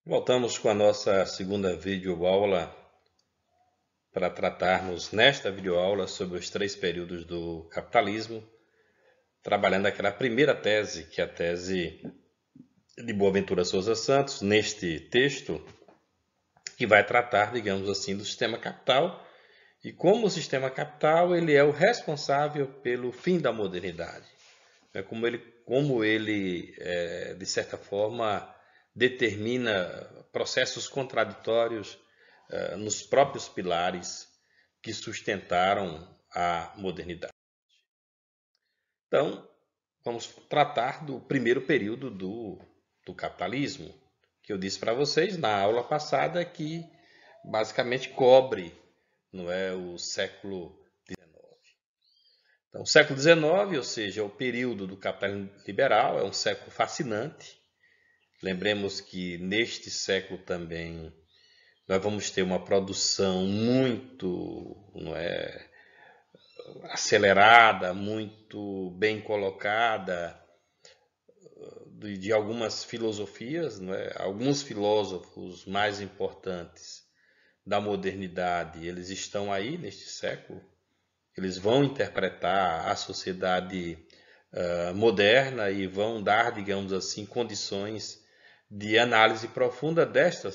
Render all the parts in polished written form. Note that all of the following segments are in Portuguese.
Voltamos com a nossa segunda videoaula para tratarmos nesta videoaula sobre os três períodos do capitalismo, trabalhando aquela primeira tese, que é a tese de Boaventura Souza Santos, neste texto, que vai tratar, digamos assim, do sistema capital e como o sistema capital ele é o responsável pelo fim da modernidade. Como ele, de certa forma, determina processos contraditórios nos próprios pilares que sustentaram a modernidade. Então, vamos tratar do primeiro período do capitalismo, que eu disse para vocês na aula passada que basicamente cobre, não é, o século XIX. Então, o século XIX, ou seja, o período do capitalismo liberal, é um século fascinante. Lembremos que neste século também nós vamos ter uma produção muito, não é, acelerada, muito bem colocada de algumas filosofias, não é? Alguns filósofos mais importantes da modernidade, eles estão aí neste século. Eles vão interpretar a sociedade moderna e vão dar, digamos assim, condições de análise profunda desta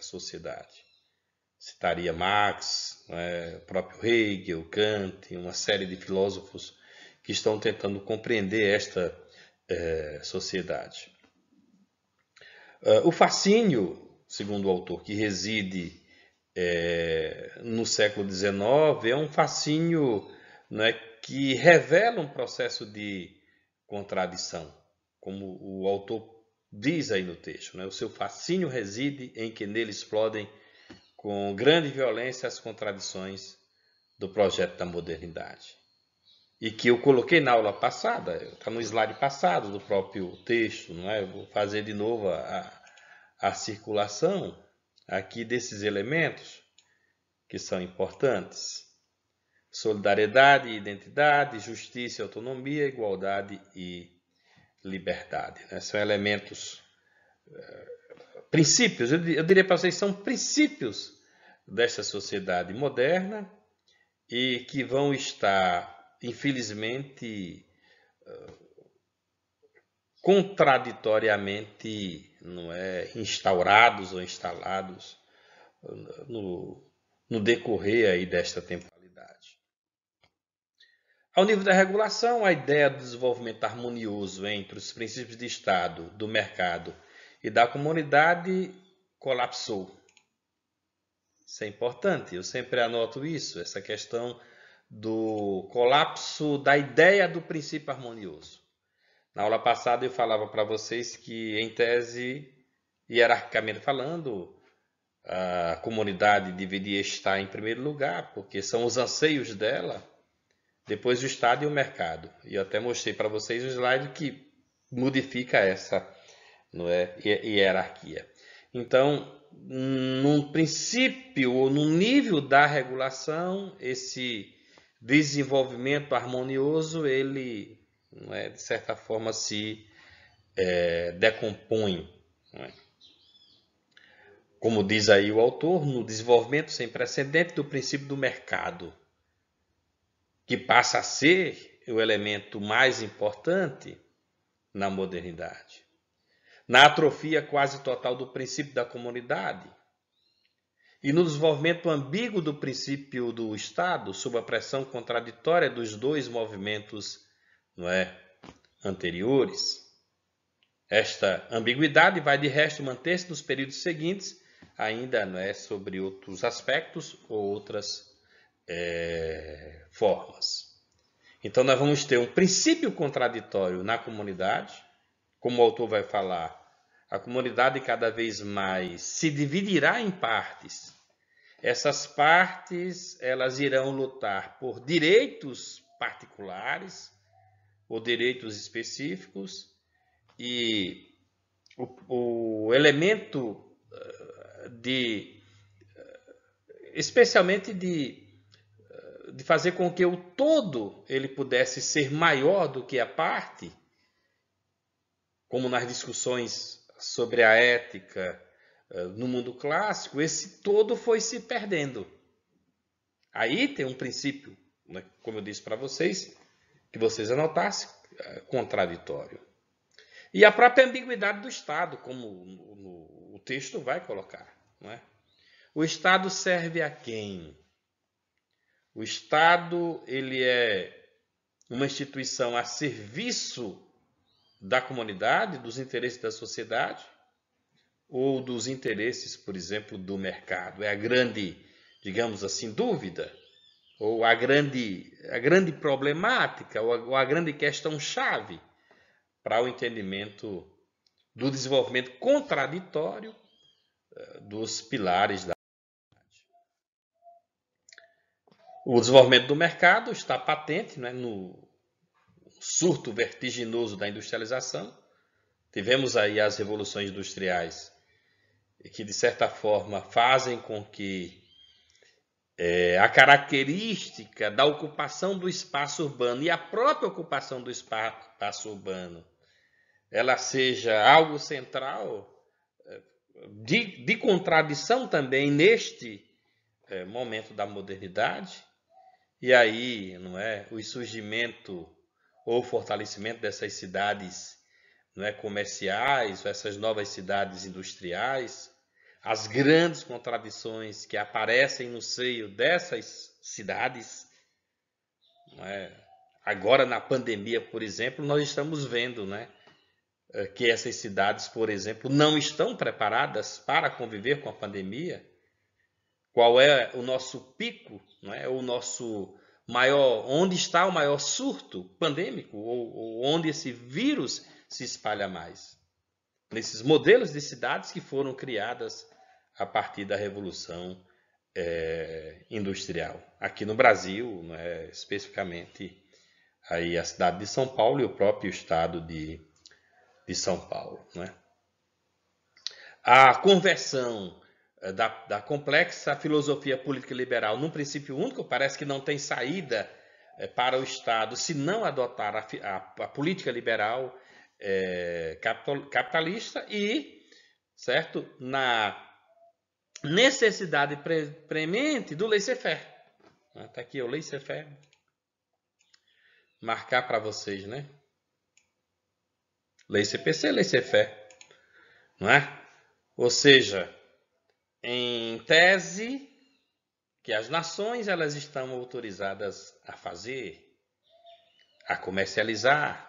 sociedade. Citaria Marx, o próprio Hegel, Kant, uma série de filósofos que estão tentando compreender esta sociedade. O fascínio, segundo o autor, que reside no século XIX, é um fascínio, não é, que revela um processo de contradição, como o autor diz aí no texto. O seu fascínio reside em que nele explodem com grande violência as contradições do projeto da modernidade. E que eu coloquei na aula passada, está no slide passado do próprio texto, não é? Eu vou fazer de novo a circulação aqui desses elementos que são importantes. Solidariedade e identidade, justiça e autonomia, igualdade e liberdade. Né? São elementos, princípios, eu diria para vocês, são princípios desta sociedade moderna e que vão estar, infelizmente, contraditoriamente, não é, instaurados ou instalados no decorrer aí desta temporalidade. Ao nível da regulação, a ideia do desenvolvimento harmonioso entre os princípios de Estado, do mercado e da comunidade colapsou. Isso é importante, eu sempre anoto isso, essa questão do colapso da ideia do princípio harmonioso. Na aula passada eu falava para vocês que, em tese, hierarquicamente falando, a comunidade deveria estar em primeiro lugar, porque são os anseios dela, depois o Estado e o mercado. E eu até mostrei para vocês um slide que modifica essa, não é, hierarquia. Então, num princípio ou no nível da regulação, esse desenvolvimento harmonioso, ele, não é, de certa forma, se decompõe. Não é? Como diz aí o autor, no desenvolvimento sem precedente do princípio do mercado, que passa a ser o elemento mais importante na modernidade. Na atrofia quase total do princípio da comunidade e no desenvolvimento ambíguo do princípio do Estado, sob a pressão contraditória dos dois movimentos, não é, anteriores. Esta ambiguidade vai de resto manter-se nos períodos seguintes, ainda não é, sobre outros aspectos ou outras formas. Então nós vamos ter um princípio contraditório na comunidade, como o autor vai falar, a comunidade cada vez mais se dividirá em partes. Essas partes, elas irão lutar por direitos particulares ou direitos específicos e o elemento especialmente de fazer com que o todo ele pudesse ser maior do que a parte, como nas discussões sobre a ética no mundo clássico, esse todo foi se perdendo. Aí tem um princípio, né, como eu disse para vocês, que vocês anotassem, contraditório. E a própria ambiguidade do Estado, como o texto vai colocar. Não é? O Estado serve a quem? O Estado ele é uma instituição a serviço da comunidade, dos interesses da sociedade, ou dos interesses, por exemplo, do mercado? É a grande, digamos assim, dúvida, ou a grande problemática, ou a grande questão-chave para o entendimento do desenvolvimento contraditório dos pilares da O desenvolvimento do mercado está patente, né, no surto vertiginoso da industrialização. Tivemos aí as revoluções industriais que, de certa forma, fazem com que a característica da ocupação do espaço urbano e a própria ocupação do espaço urbano ela seja algo central de contradição também neste momento da modernidade. E aí, não é, o surgimento ou fortalecimento dessas cidades, não é, comerciais, essas novas cidades industriais, as grandes contradições que aparecem no seio dessas cidades, não é? Agora na pandemia, por exemplo, nós estamos vendo, né, que essas cidades, por exemplo, não estão preparadas para conviver com a pandemia. Qual é o nosso pico, não é? O nosso maior, onde está o maior surto pandêmico, ou onde esse vírus se espalha mais? Nesses modelos de cidades que foram criadas a partir da Revolução Industrial. Aqui no Brasil, né, especificamente aí a cidade de São Paulo e o próprio estado de São Paulo. Né? A conversão da complexa filosofia política liberal num princípio único parece que não tem saída para o Estado se não adotar a política liberal capitalista e, certo, na necessidade premente do laissez-faire. Está aqui o laissez-faire. Marcar para vocês, né? Laissez-passer, laissez-faire. Não é? Ou seja, em tese, que as nações elas estão autorizadas a fazer, a comercializar,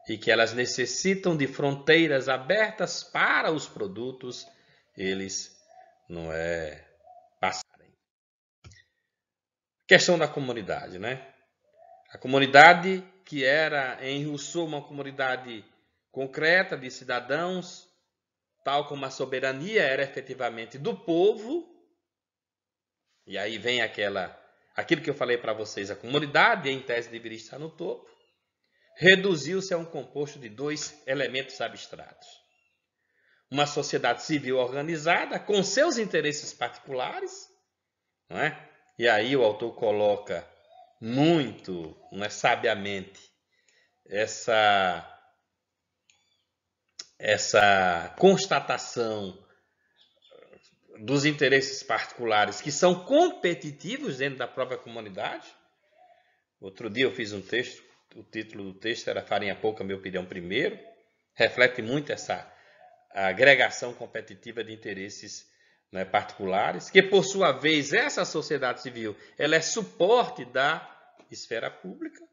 e que elas necessitam de fronteiras abertas para os produtos eles não é passarem. Questão da comunidade, né? A comunidade que era em Rousseau uma comunidade concreta de cidadãos, tal como a soberania era efetivamente do povo. E aí vem aquilo que eu falei para vocês, a comunidade, em tese, deveria estar no topo. Reduziu-se a um composto de dois elementos abstratos. Uma sociedade civil organizada, com seus interesses particulares, não é? E aí o autor coloca muito, não é, sabiamente, essa constatação dos interesses particulares que são competitivos dentro da própria comunidade. Outro dia eu fiz um texto, o título do texto era Farinha Pouca, Meu Pirão Primeiro. Reflete muito essa agregação competitiva de interesses, né, particulares, que por sua vez essa sociedade civil ela é suporte da esfera pública,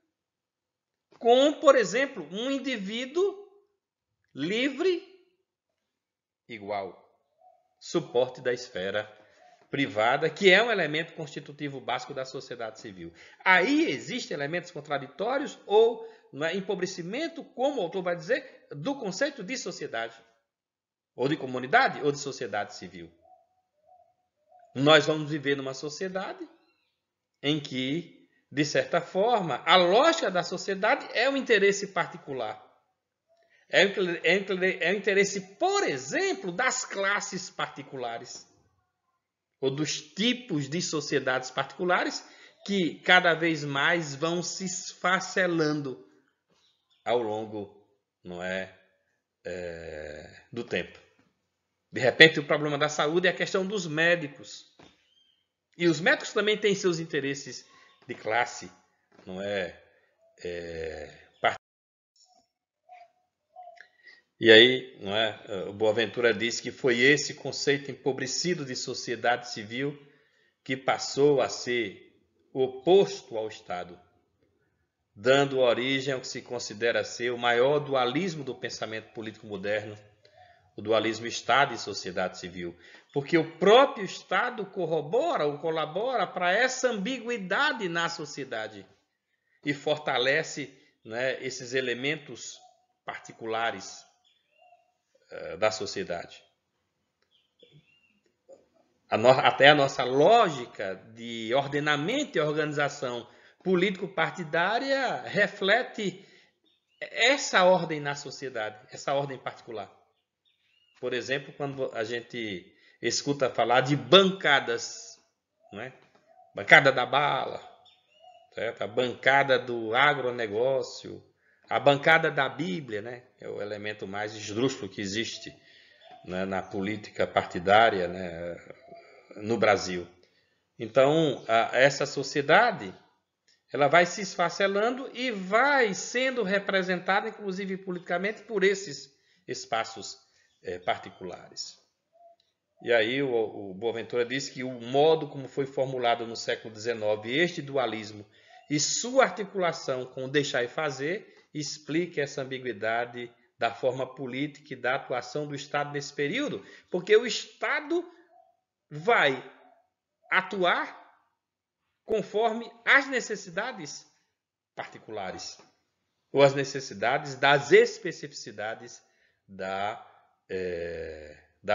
com, por exemplo, um indivíduo livre igual, suporte da esfera privada, que é um elemento constitutivo básico da sociedade civil. Aí existem elementos contraditórios ou empobrecimento, como o autor vai dizer, do conceito de sociedade, ou de comunidade, ou de sociedade civil. Nós vamos viver numa sociedade em que, de certa forma, a lógica da sociedade é o interesse particular. É o interesse, por exemplo, das classes particulares, ou dos tipos de sociedades particulares que cada vez mais vão se esfacelando ao longo, não é, do tempo. De repente, o problema da saúde é a questão dos médicos. E os médicos também têm seus interesses de classe, não é? E aí, não é? O Boaventura diz que foi esse conceito empobrecido de sociedade civil que passou a ser oposto ao Estado, dando origem ao que se considera ser o maior dualismo do pensamento político moderno, o dualismo Estado e sociedade civil. Porque o próprio Estado corrobora ou colabora para essa ambiguidade na sociedade e fortalece, né, esses elementos particulares da sociedade. Até a nossa lógica de ordenamento e organização político-partidária reflete essa ordem na sociedade, essa ordem particular. Por exemplo, quando a gente escuta falar de bancadas, não é? Bancada da bala, certo? A bancada do agronegócio, a bancada da Bíblia, né? É o elemento mais esdrúxulo que existe, né, na política partidária, né, no Brasil. Então, essa sociedade, ela vai se esfacelando e vai sendo representada, inclusive politicamente, por esses espaços particulares. E aí o Boaventura diz que o modo como foi formulado no século XIX, este dualismo e sua articulação com o deixar e fazer, explica essa ambiguidade da forma política e da atuação do Estado nesse período, porque o Estado vai atuar conforme as necessidades particulares ou as necessidades das especificidades da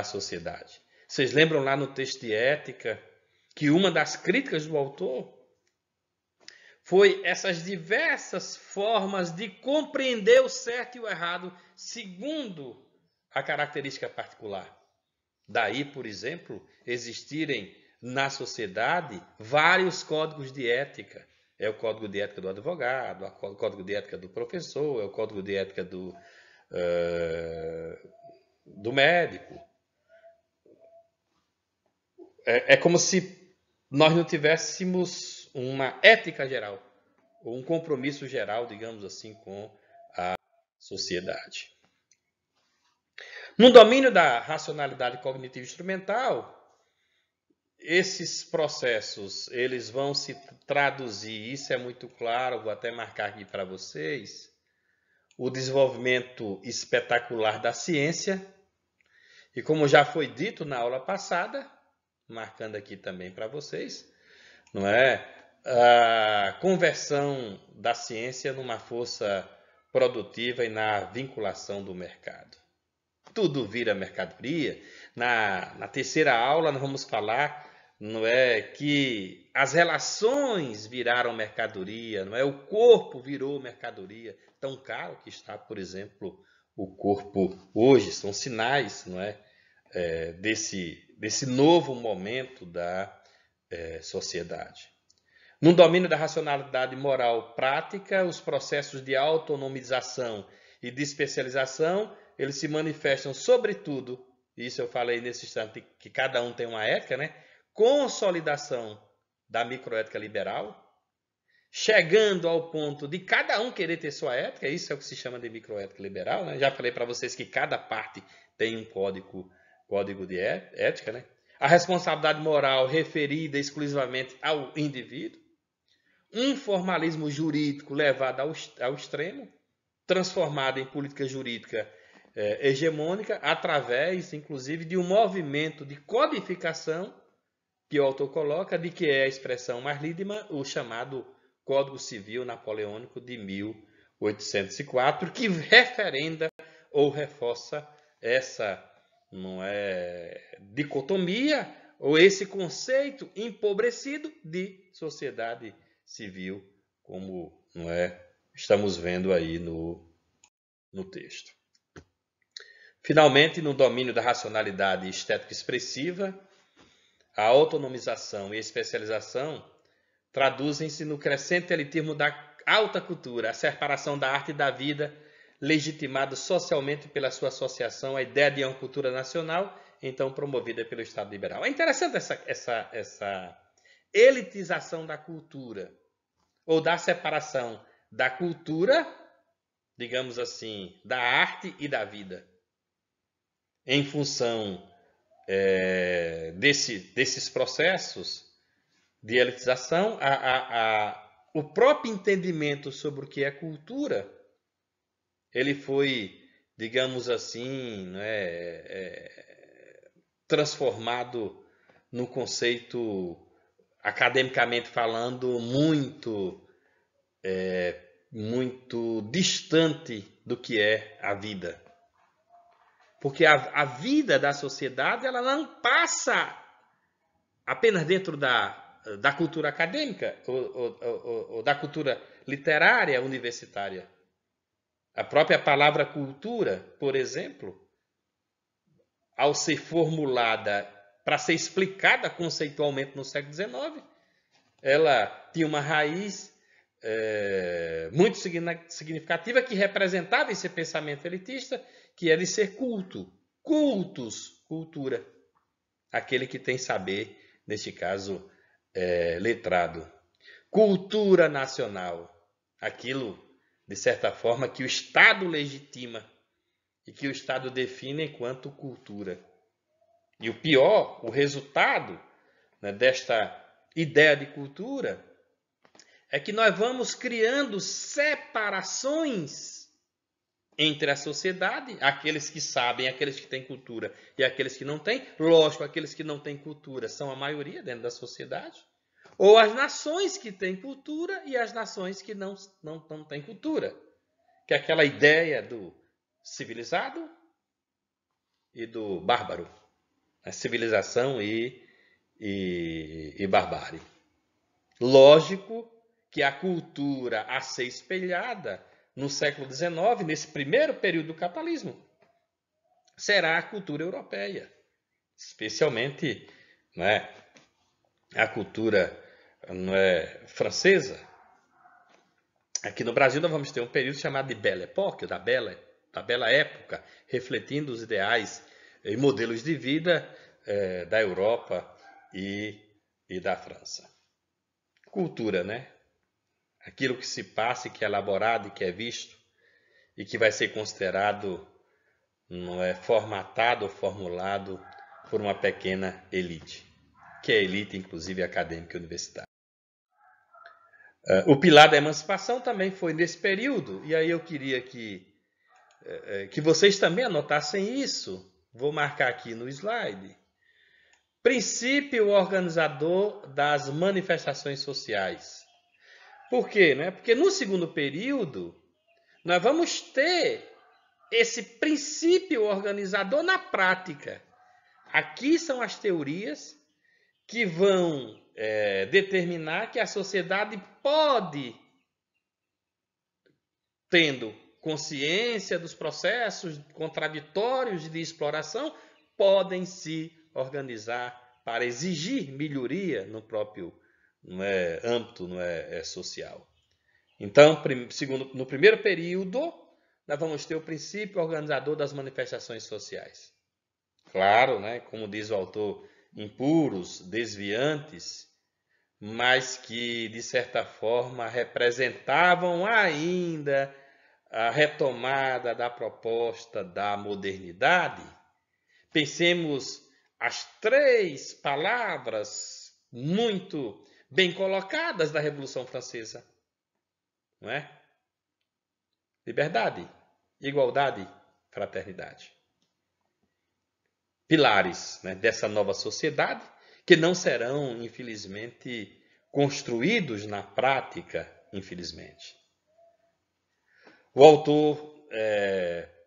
sociedade. Vocês lembram lá no texto de Ética que uma das críticas do autor foi essas diversas formas de compreender o certo e o errado segundo a característica particular. Daí, por exemplo, existirem na sociedade vários códigos de ética. É o código de ética do advogado, o código de ética do professor, é o código de ética do médico. É como se nós não tivéssemos uma ética geral, ou um compromisso geral, digamos assim, com a sociedade. No domínio da racionalidade cognitiva instrumental, esses processos, eles vão se traduzir, isso é muito claro, vou até marcar aqui para vocês, o desenvolvimento espetacular da ciência, e como já foi dito na aula passada, marcando aqui também para vocês, não é? A conversão da ciência numa força produtiva e na vinculação do mercado. Tudo vira mercadoria. Na terceira aula nós vamos falar, não é, que as relações viraram mercadoria, não é? O corpo virou mercadoria. Tão caro que está, por exemplo, o corpo hoje. São sinais, não é, desse novo momento da sociedade. No domínio da racionalidade moral prática, os processos de autonomização e de especialização, eles se manifestam sobretudo, isso eu falei nesse instante, que cada um tem uma ética, né? Consolidação da microética liberal, chegando ao ponto de cada um querer ter sua ética, isso é o que se chama de microética liberal, né? Já falei para vocês que cada parte tem um código de ética, né? A responsabilidade moral referida exclusivamente ao indivíduo, um formalismo jurídico levado ao extremo, transformado em política jurídica hegemônica, através, inclusive, de um movimento de codificação que o autor coloca, de que é a expressão mais lida, o chamado Código Civil Napoleônico de 1804, que referenda ou reforça essa dicotomia ou esse conceito empobrecido de sociedade civil, como estamos vendo aí no texto. Finalmente, no domínio da racionalidade estética expressiva, a autonomização e a especialização traduzem-se no crescente elitismo da alta cultura, a separação da arte e da vida, legitimado socialmente pela sua associação à ideia de uma cultura nacional, então promovida pelo Estado liberal. É interessante essa elitização da cultura, ou da separação da cultura, digamos assim, da arte e da vida, em função desses processos de elitização. O próprio entendimento sobre o que é cultura, ele foi, digamos assim, transformado num conceito, academicamente falando, muito distante do que é a vida. Porque a vida da sociedade, ela não passa apenas dentro da cultura acadêmica ou da cultura literária universitária. A própria palavra cultura, por exemplo, ao ser formulada para ser explicada conceitualmente no século XIX, ela tinha uma raiz muito significativa que representava esse pensamento elitista, que é de ser culto. Cultus, cultura. Aquele que tem saber, neste caso, letrado. Cultura nacional. Aquilo, de certa forma, que o Estado legitima e que o Estado define enquanto cultura. E o pior, o resultado, né, desta ideia de cultura, é que nós vamos criando separações entre a sociedade, aqueles que sabem, aqueles que têm cultura e aqueles que não têm. Lógico, aqueles que não têm cultura são a maioria dentro da sociedade. Ou as nações que têm cultura e as nações que não têm cultura. Que é aquela ideia do civilizado e do bárbaro. A civilização e barbárie. Lógico que a cultura a ser espelhada no século XIX, nesse primeiro período do capitalismo, será a cultura europeia, especialmente a cultura francesa. Aqui no Brasil nós vamos ter um período chamado de Belle Époque, da bela época, refletindo os ideais e modelos de vida da Europa e da França. Cultura, né? Aquilo que se passa, que é elaborado e que é visto e que vai ser considerado, formatado ou formulado por uma pequena elite, que é a elite, inclusive, acadêmica e universitária. O pilar da emancipação também foi nesse período, e aí eu queria que vocês também anotassem isso. Vou marcar aqui no slide. Princípio organizador das manifestações sociais. Por quê? Porque no segundo período, nós vamos ter esse princípio organizador na prática. Aqui são as teorias que vão determinar que a sociedade pode, tendo consciência dos processos contraditórios de exploração, podem se organizar para exigir melhoria no próprio âmbito social. Então, no primeiro período, nós vamos ter o princípio organizador das manifestações sociais. Claro, como diz o autor, impuros, desviantes, mas que, de certa forma, representavam ainda a retomada da proposta da modernidade. Pensemos as 3 palavras muito bem colocadas da Revolução Francesa. Não é? Liberdade, igualdade, fraternidade. Pilares dessa nova sociedade que não serão, infelizmente, construídos na prática, infelizmente. O autor,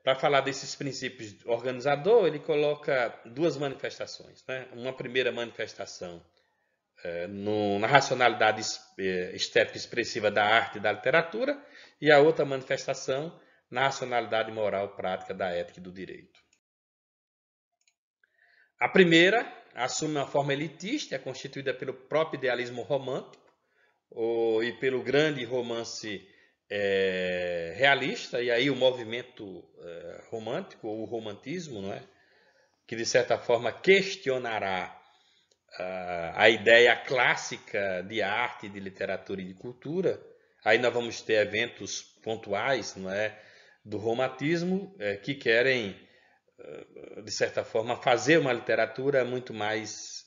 para falar desses princípios organizador, ele coloca 2 manifestações. Uma primeira manifestação na racionalidade estética expressiva da arte e da literatura, e a outra manifestação na racionalidade moral prática da ética e do direito. A primeira assume uma forma elitista, é constituída pelo próprio idealismo romântico e pelo grande romance realista, e aí o movimento romântico, ou o romantismo, não é? Que de certa forma questionará a ideia clássica de arte, de literatura e de cultura. Aí nós vamos ter eventos pontuais, não é, do romantismo que querem, de certa forma, fazer uma literatura muito mais,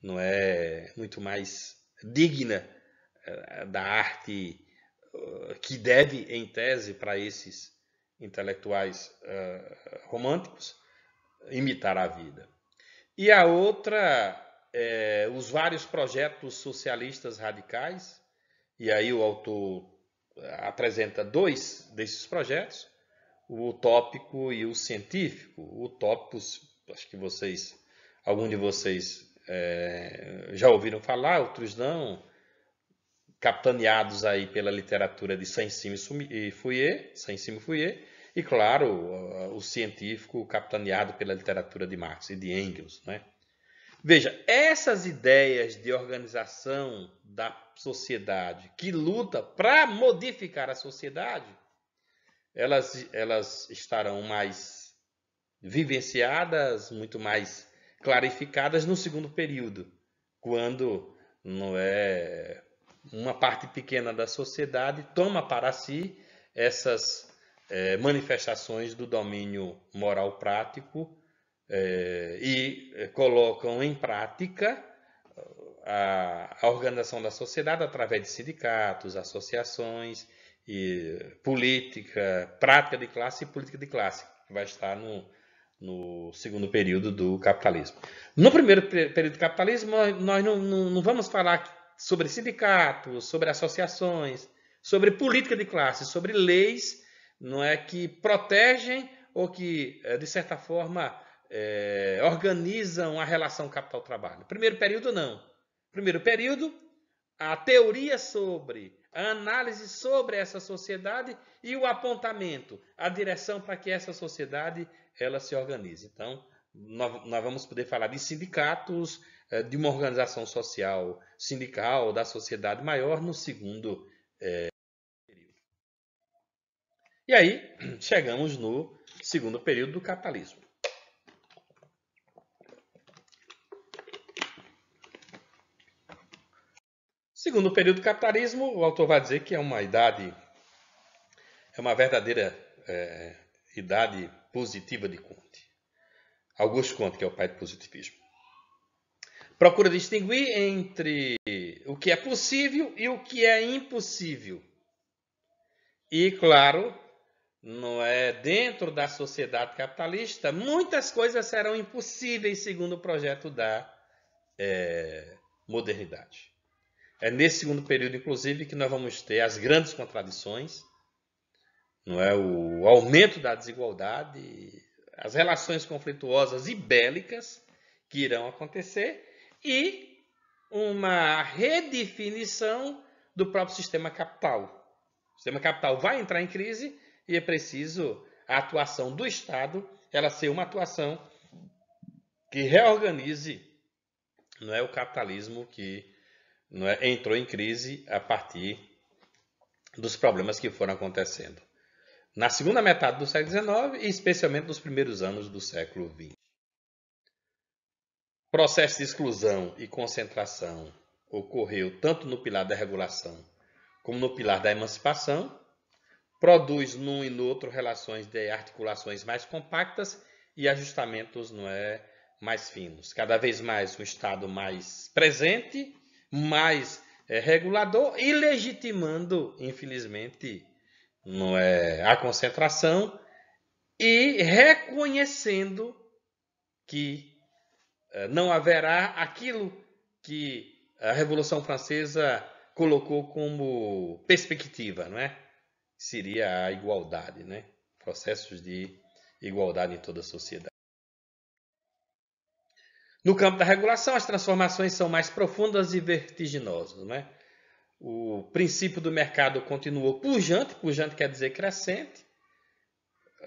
não é, muito mais digna da arte que deve, em tese, para esses intelectuais românticos, imitar a vida. E a outra, os vários projetos socialistas radicais, e aí o autor apresenta dois desses projetos, o utópico e o científico. O utópico, acho que algum de vocês já ouviram falar, outros não, capitaneados aí pela literatura de Saint-Simon e Fouquier, e claro, o científico capitaneado pela literatura de Marx e de Engels, né? Veja, essas ideias de organização da sociedade que luta para modificar a sociedade, elas estarão mais vivenciadas, muito mais clarificadas no segundo período, quando não é uma parte pequena da sociedade toma para si essas manifestações do domínio moral prático e colocam em prática a organização da sociedade através de sindicatos, associações, e política, prática de classe e política de classe, que vai estar no segundo período do capitalismo. No primeiro período do capitalismo, nós não vamos falar sobre sindicatos, sobre associações, sobre política de classe, sobre leis, não é, que protegem ou que, de certa forma, organizam a relação capital-trabalho. Primeiro período, não. Primeiro período, a teoria sobre, a análise sobre essa sociedade e o apontamento, a direção para que essa sociedade ela se organize. Então, nós vamos poder falar de sindicatos, de uma organização social sindical, da sociedade maior no segundo período. E aí, chegamos no segundo período do capitalismo. Segundo período do capitalismo, o autor vai dizer que é uma idade, é uma verdadeira idade positiva de Comte. Auguste Comte, que é o pai do positivismo. Procura distinguir entre o que é possível e o que é impossível. E, claro, não é dentro da sociedade capitalista, muitas coisas serão impossíveis segundo o projeto da modernidade. É nesse segundo período, inclusive, que nós vamos ter as grandes contradições, não é, o aumento da desigualdade, as relações conflituosas e bélicas que irão acontecer e uma redefinição do próprio sistema capital. O sistema capital vai entrar em crise e é preciso a atuação do Estado, ela ser uma atuação que reorganize, não é, o capitalismo que não é, entrou em crise a partir dos problemas que foram acontecendo na segunda metade do século XIX e especialmente nos primeiros anos do século XX. O processo de exclusão e concentração ocorreu tanto no pilar da regulação como no pilar da emancipação, produz num e no outro relações de articulações mais compactas e ajustamentos não é, mais finos. Cada vez mais um Estado mais presente, mais regulador e legitimando, infelizmente, não é, a concentração e reconhecendo que não haverá aquilo que a Revolução Francesa colocou como perspectiva, não é? Seria a igualdade, né? Processos de igualdade em toda a sociedade. No campo da regulação, as transformações são mais profundas e vertiginosas, né? O princípio do mercado continuou pujante, pujante quer dizer crescente.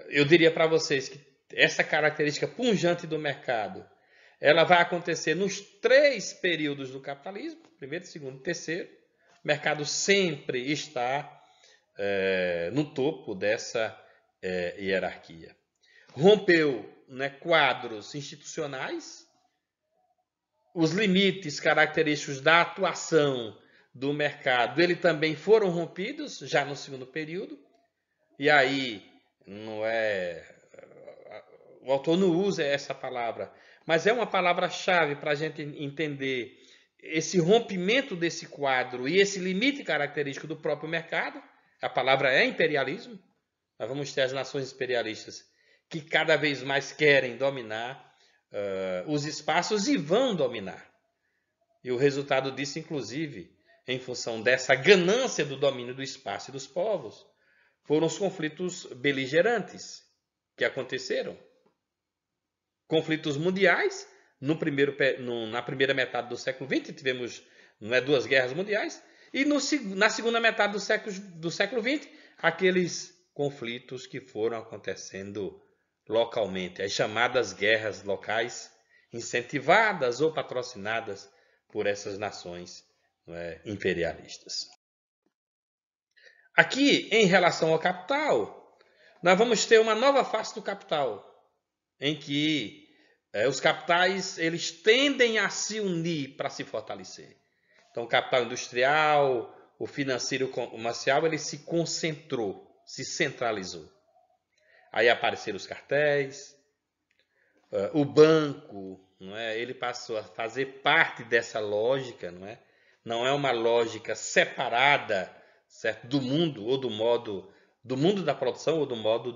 Eu diria para vocês que essa característica pujante do mercado, ela vai acontecer nos 3 períodos do capitalismo, primeiro, segundo e terceiro. O mercado sempre está no topo dessa hierarquia. Rompeu, né, quadros institucionais, os limites característicos da atuação do mercado, ele também foram rompidos já no segundo período, e aí não é, o autor não usa essa palavra, mas é uma palavra-chave para a gente entender esse rompimento desse quadro e esse limite característico do próprio mercado. A palavra é imperialismo. Nós vamos ter as nações imperialistas que cada vez mais querem dominar os espaços e vão dominar. E o resultado disso, inclusive, em função dessa ganância do domínio do espaço e dos povos, foram os conflitos beligerantes que aconteceram. Conflitos mundiais, na primeira metade do século XX, tivemos duas guerras mundiais, e na segunda metade do século XX, aqueles conflitos que foram acontecendo localmente, as chamadas guerras locais, incentivadas ou patrocinadas por essas nações imperialistas. Aqui, em relação ao capital, nós vamos ter uma nova face do capital, em que os capitais eles tendem a se unir para se fortalecer. Então, o capital industrial, o financeiro comercial, ele se concentrou, se centralizou. Aí apareceram os cartéis, o banco, ele passou a fazer parte dessa lógica, não é uma lógica separada, certo, do mundo ou do mundo da produção ou do modo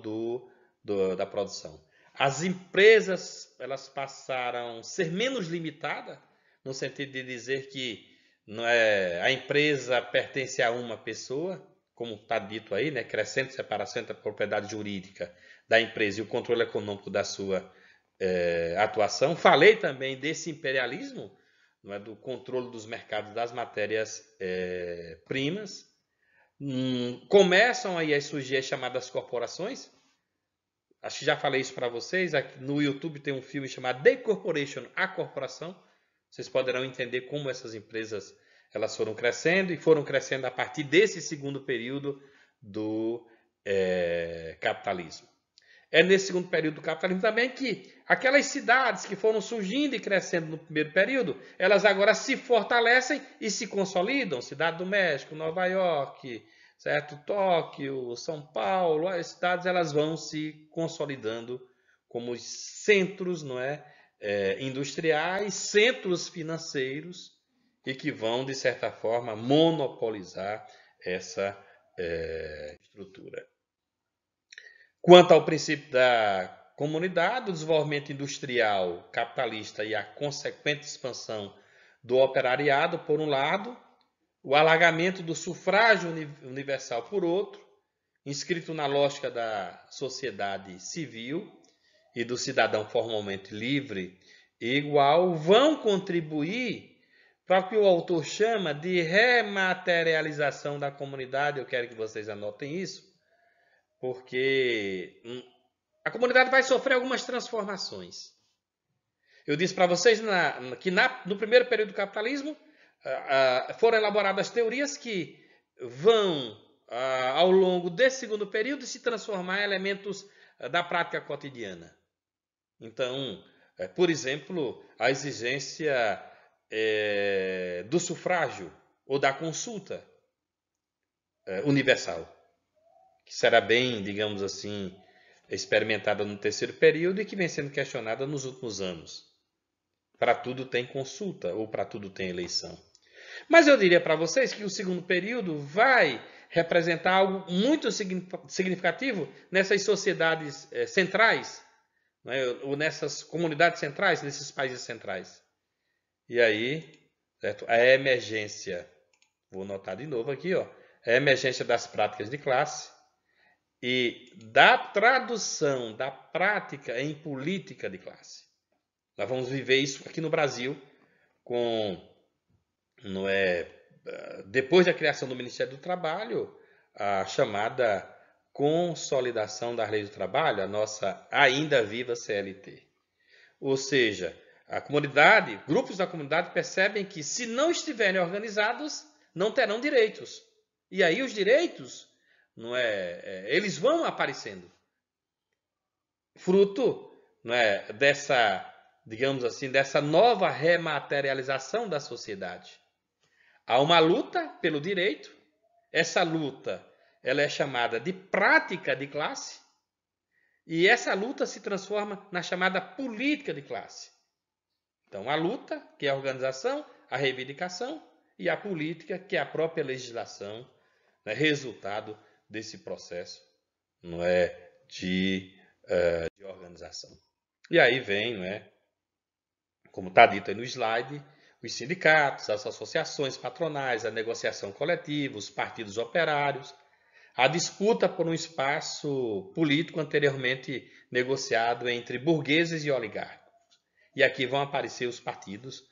da produção. As empresas elas passaram a ser menos limitadas, no sentido de dizer que a empresa pertence a uma pessoa, como está dito aí, crescente separação entre a propriedade jurídica da empresa e o controle econômico da sua atuação. Falei também desse imperialismo, do controle dos mercados das matérias-primas. Começam aí a surgir as chamadas corporações. Acho que já falei isso para vocês. Aqui no YouTube tem um filme chamado The Corporation, A Corporação. Vocês poderão entender como essas empresas elas foram crescendo e foram crescendo a partir desse segundo período do capitalismo. É nesse segundo período do capitalismo também que aquelas cidades que foram surgindo e crescendo no primeiro período, elas agora se fortalecem e se consolidam. Cidade do México, Nova York, certo? Tóquio, São Paulo, as cidades elas vão se consolidando como centros, industriais, centros financeiros e que vão, de certa forma, monopolizar essa estrutura. Quanto ao princípio da comunidade, o desenvolvimento industrial capitalista e a consequente expansão do operariado, por um lado, o alargamento do sufrágio universal, por outro, inscrito na lógica da sociedade civil e do cidadão formalmente livre e igual, vão contribuir para o que o autor chama de rematerialização da comunidade. Eu quero que vocês anotem isso, porque a comunidade vai sofrer algumas transformações. Eu disse para vocês que no primeiro período do capitalismo foram elaboradas teorias que vão, ao longo desse segundo período, se transformar em elementos da prática cotidiana. Então, por exemplo, a exigência do sufrágio ou da consulta universal, que será bem, digamos assim, experimentada no terceiro período e que vem sendo questionada nos últimos anos. Para tudo tem consulta ou para tudo tem eleição. Mas eu diria para vocês que o segundo período vai representar algo muito significativo nessas sociedades centrais, ou nessas comunidades centrais, nesses países centrais. E aí, certo? A emergência, vou anotar de novo aqui, a emergência das práticas de classe e da tradução da prática em política de classe. Nós vamos viver isso aqui no Brasil depois da criação do Ministério do Trabalho, a chamada consolidação da lei do trabalho, a nossa ainda viva CLT. Ou seja, grupos da comunidade percebem que se não estiverem organizados, não terão direitos. E aí os direitos não é, eles vão aparecendo, fruto, não é, dessa, digamos assim, dessa nova rematerialização da sociedade. Há uma luta pelo direito, essa luta ela é chamada de prática de classe, e essa luta se transforma na chamada política de classe. Então, a luta, que é a organização, a reivindicação, e a política, que é a própria legislação, né, resultado desse processo, não é, de organização. E aí vem, não é, como está dito aí no slide, os sindicatos, as associações patronais, a negociação coletiva, os partidos operários, a disputa por um espaço político anteriormente negociado entre burgueses e oligarcas. E aqui vão aparecer os partidos,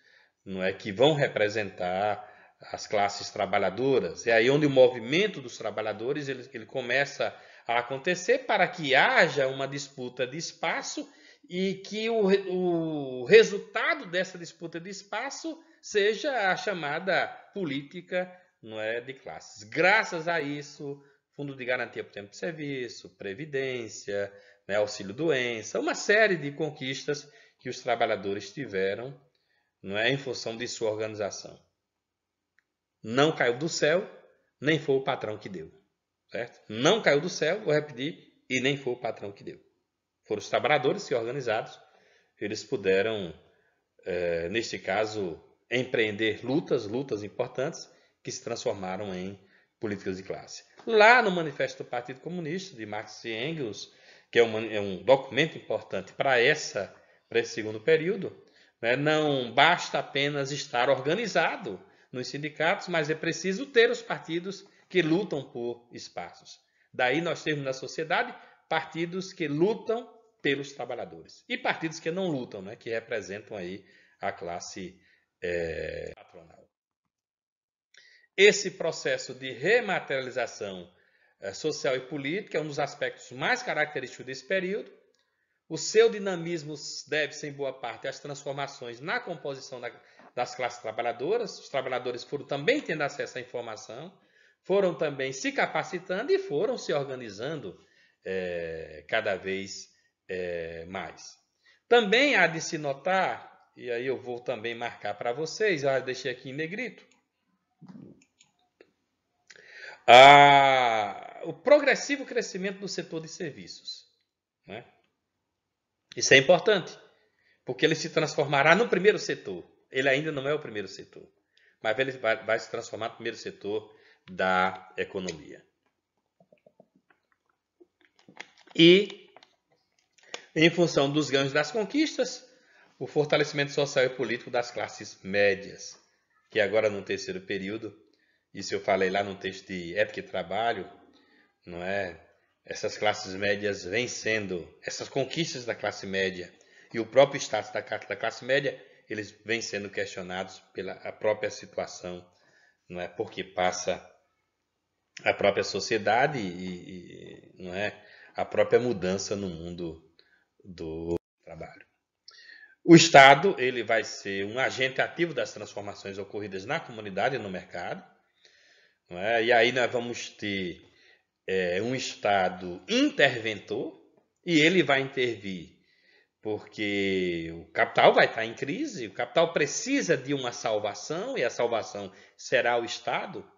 não é, que vão representar as classes trabalhadoras. É aí onde o movimento dos trabalhadores ele começa a acontecer para que haja uma disputa de espaço e que o resultado dessa disputa de espaço seja a chamada política, não é, de classes. Graças a isso, Fundo de Garantia por Tempo de Serviço, Previdência, né, auxílio-doença, uma série de conquistas que os trabalhadores tiveram, não é, em função de sua organização. Não caiu do céu, nem foi o patrão que deu. Certo? Não caiu do céu, vou repetir, e nem foi o patrão que deu. Foram os trabalhadores que, organizados, eles puderam, neste caso, empreender lutas importantes que se transformaram em políticas de classe. Lá no Manifesto do Partido Comunista, de Marx e Engels, que é um documento importante para esse segundo período, né, não basta apenas estar organizado nos sindicatos, mas é preciso ter os partidos que lutam por espaços. Daí nós temos na sociedade partidos que lutam pelos trabalhadores e partidos que não lutam, né, que representam aí a classe patronal. Esse processo de rematerialização social e política é um dos aspectos mais característicos desse período. O seu dinamismo deve-se, em boa parte, às transformações na composição das classes trabalhadoras. Os trabalhadores foram também tendo acesso à informação, foram também se capacitando e foram se organizando cada vez mais. Também há de se notar, e aí eu vou também marcar para vocês, eu deixei aqui em negrito, o progressivo crescimento do setor de serviços. Né? Isso é importante, porque ele se transformará no primeiro setor. Ele ainda não é o primeiro setor, mas ele vai se transformar no primeiro setor da economia. E, em função dos ganhos das conquistas, o fortalecimento social e político das classes médias, que agora no terceiro período, isso eu falei lá no texto de Ética e Trabalho, não é? Essas classes médias vêm sendo, essas conquistas da classe média e o próprio status da classe média, eles vêm sendo questionados pela própria situação, não é? Porque passa a própria sociedade e não é? A própria mudança no mundo do trabalho. O Estado ele vai ser um agente ativo das transformações ocorridas na comunidade e no mercado. Não é? E aí nós vamos ter um Estado interventor e ele vai intervir porque o capital vai estar em crise, o capital precisa de uma salvação e a salvação será o Estado.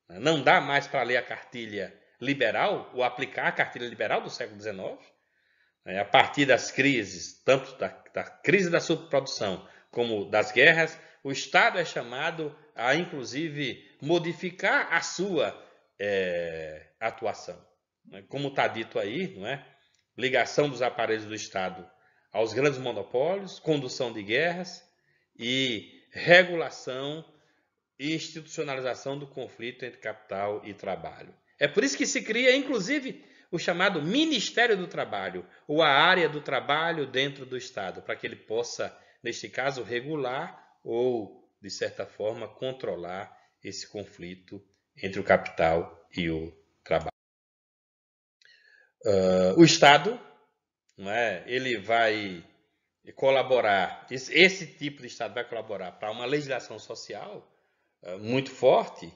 Não dá mais para ler a cartilha liberal ou aplicar a cartilha liberal do século XIX. A partir das crises, tanto da crise da superprodução como das guerras, o Estado é chamado a, inclusive, modificar a sua atuação. Como está dito aí, não é? Ligação dos aparelhos do Estado aos grandes monopólios, condução de guerras e regulação e institucionalização do conflito entre capital e trabalho. É por isso que se cria, inclusive, o chamado Ministério do Trabalho, ou a área do trabalho dentro do Estado, para que ele possa, neste caso, regular ou, de certa forma, controlar esse conflito entre o capital e o trabalho. O Estado, não é, ele vai colaborar, esse tipo de Estado vai colaborar para uma legislação social muito forte,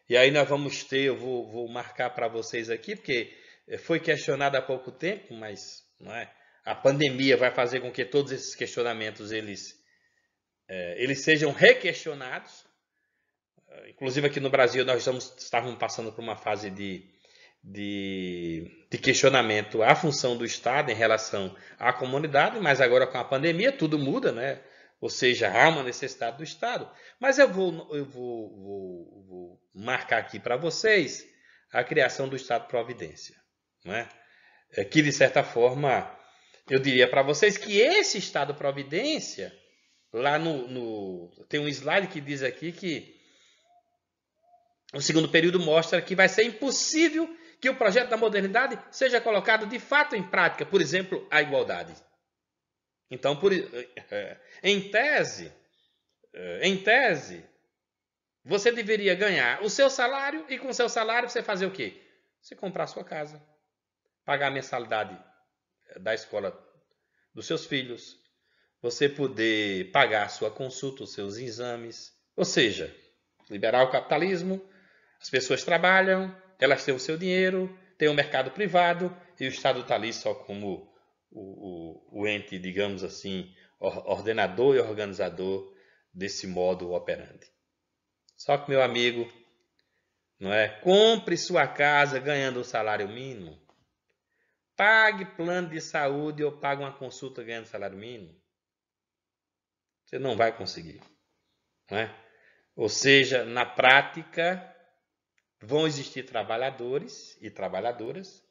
E aí nós vamos ter, eu vou marcar para vocês aqui, porque foi questionado há pouco tempo, mas não é? A pandemia vai fazer com que todos esses questionamentos eles sejam requestionados. Inclusive aqui no Brasil nós estávamos passando por uma fase de questionamento à função do Estado em relação à comunidade, mas agora com a pandemia tudo muda, né? Ou seja, há uma necessidade do Estado. Mas eu vou marcar aqui para vocês a criação do Estado-Providência, né? Que de certa forma eu diria para vocês que esse Estado-Providência, lá tem um slide que diz aqui que o segundo período mostra que vai ser impossível que o projeto da modernidade seja colocado de fato em prática, por exemplo, a igualdade. Então, em tese, você deveria ganhar o seu salário e com o seu salário você fazer o quê? Você comprar a sua casa, pagar a mensalidade da escola dos seus filhos, você poder pagar a sua consulta, os seus exames, ou seja, liberar o capitalismo. As pessoas trabalham, elas têm o seu dinheiro, tem o mercado privado e o Estado está ali só como o ente, digamos assim, ordenador e organizador desse modo operandi. Só que, meu amigo, não é? Compre sua casa ganhando o salário mínimo. Pague plano de saúde ou pague uma consulta ganhando salário mínimo. Você não vai conseguir. Não é? Ou seja, na prática, vão existir trabalhadores e trabalhadoras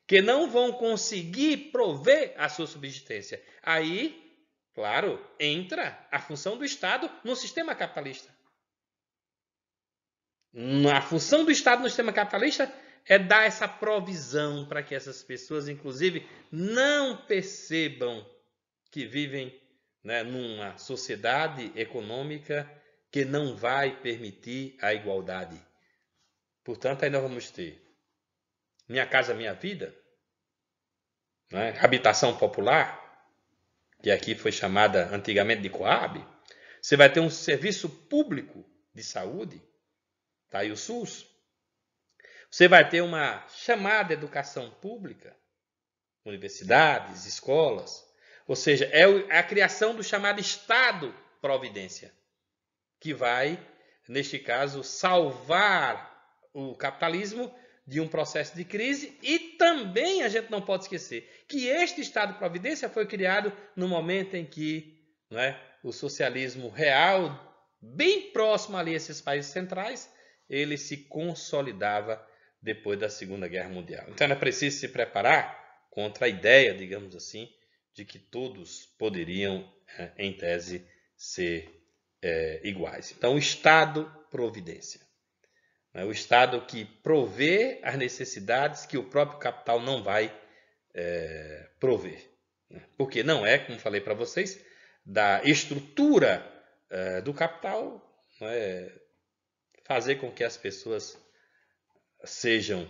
que não vão conseguir prover a sua subsistência. Aí, claro, entra a função do Estado no sistema capitalista. A função do Estado no sistema capitalista é dar essa provisão para que essas pessoas, inclusive, não percebam que vivem, né, numa sociedade econômica que não vai permitir a igualdade. Portanto, aí nós vamos ter Minha Casa Minha Vida, né? Habitação popular, que aqui foi chamada antigamente de Coab. Você vai ter um serviço público de saúde, tá aí o SUS. Você vai ter uma chamada educação pública, universidades, escolas. Ou seja, é a criação do chamado Estado-Providência, que vai, neste caso, salvar o capitalismo de um processo de crise. E também a gente não pode esquecer que este Estado-Providência foi criado no momento em que, não é, o socialismo real, bem próximo ali a esses países centrais, ele se consolidava depois da Segunda Guerra Mundial. Então é preciso se preparar contra a ideia, digamos assim, de que todos poderiam, em tese, ser iguais. Então, o Estado-Providência. O Estado que provê as necessidades que o próprio capital não vai prover. Porque não é, como falei para vocês, da estrutura do capital, fazer com que as pessoas sejam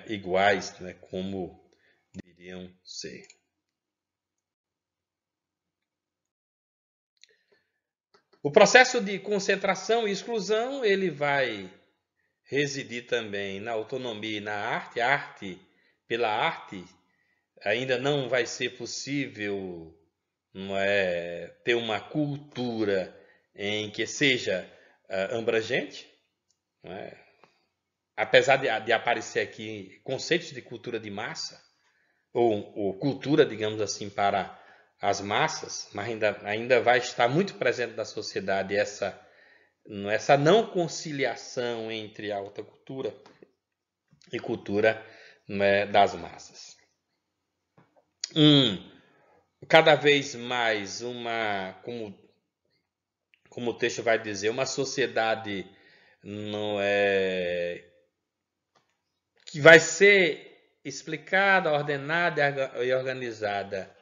iguais, como deveriam ser. O processo de concentração e exclusão, ele vai residir também na autonomia e na arte. A arte, pela arte, ainda não vai ser possível ter uma cultura em que seja abrangente. Apesar de aparecer aqui conceitos de cultura de massa, ou cultura, digamos assim, para as massas, mas ainda vai estar muito presente na sociedade essa não conciliação entre alta cultura e cultura das massas. Cada vez mais como o texto vai dizer, uma sociedade que vai ser explicada, ordenada e organizada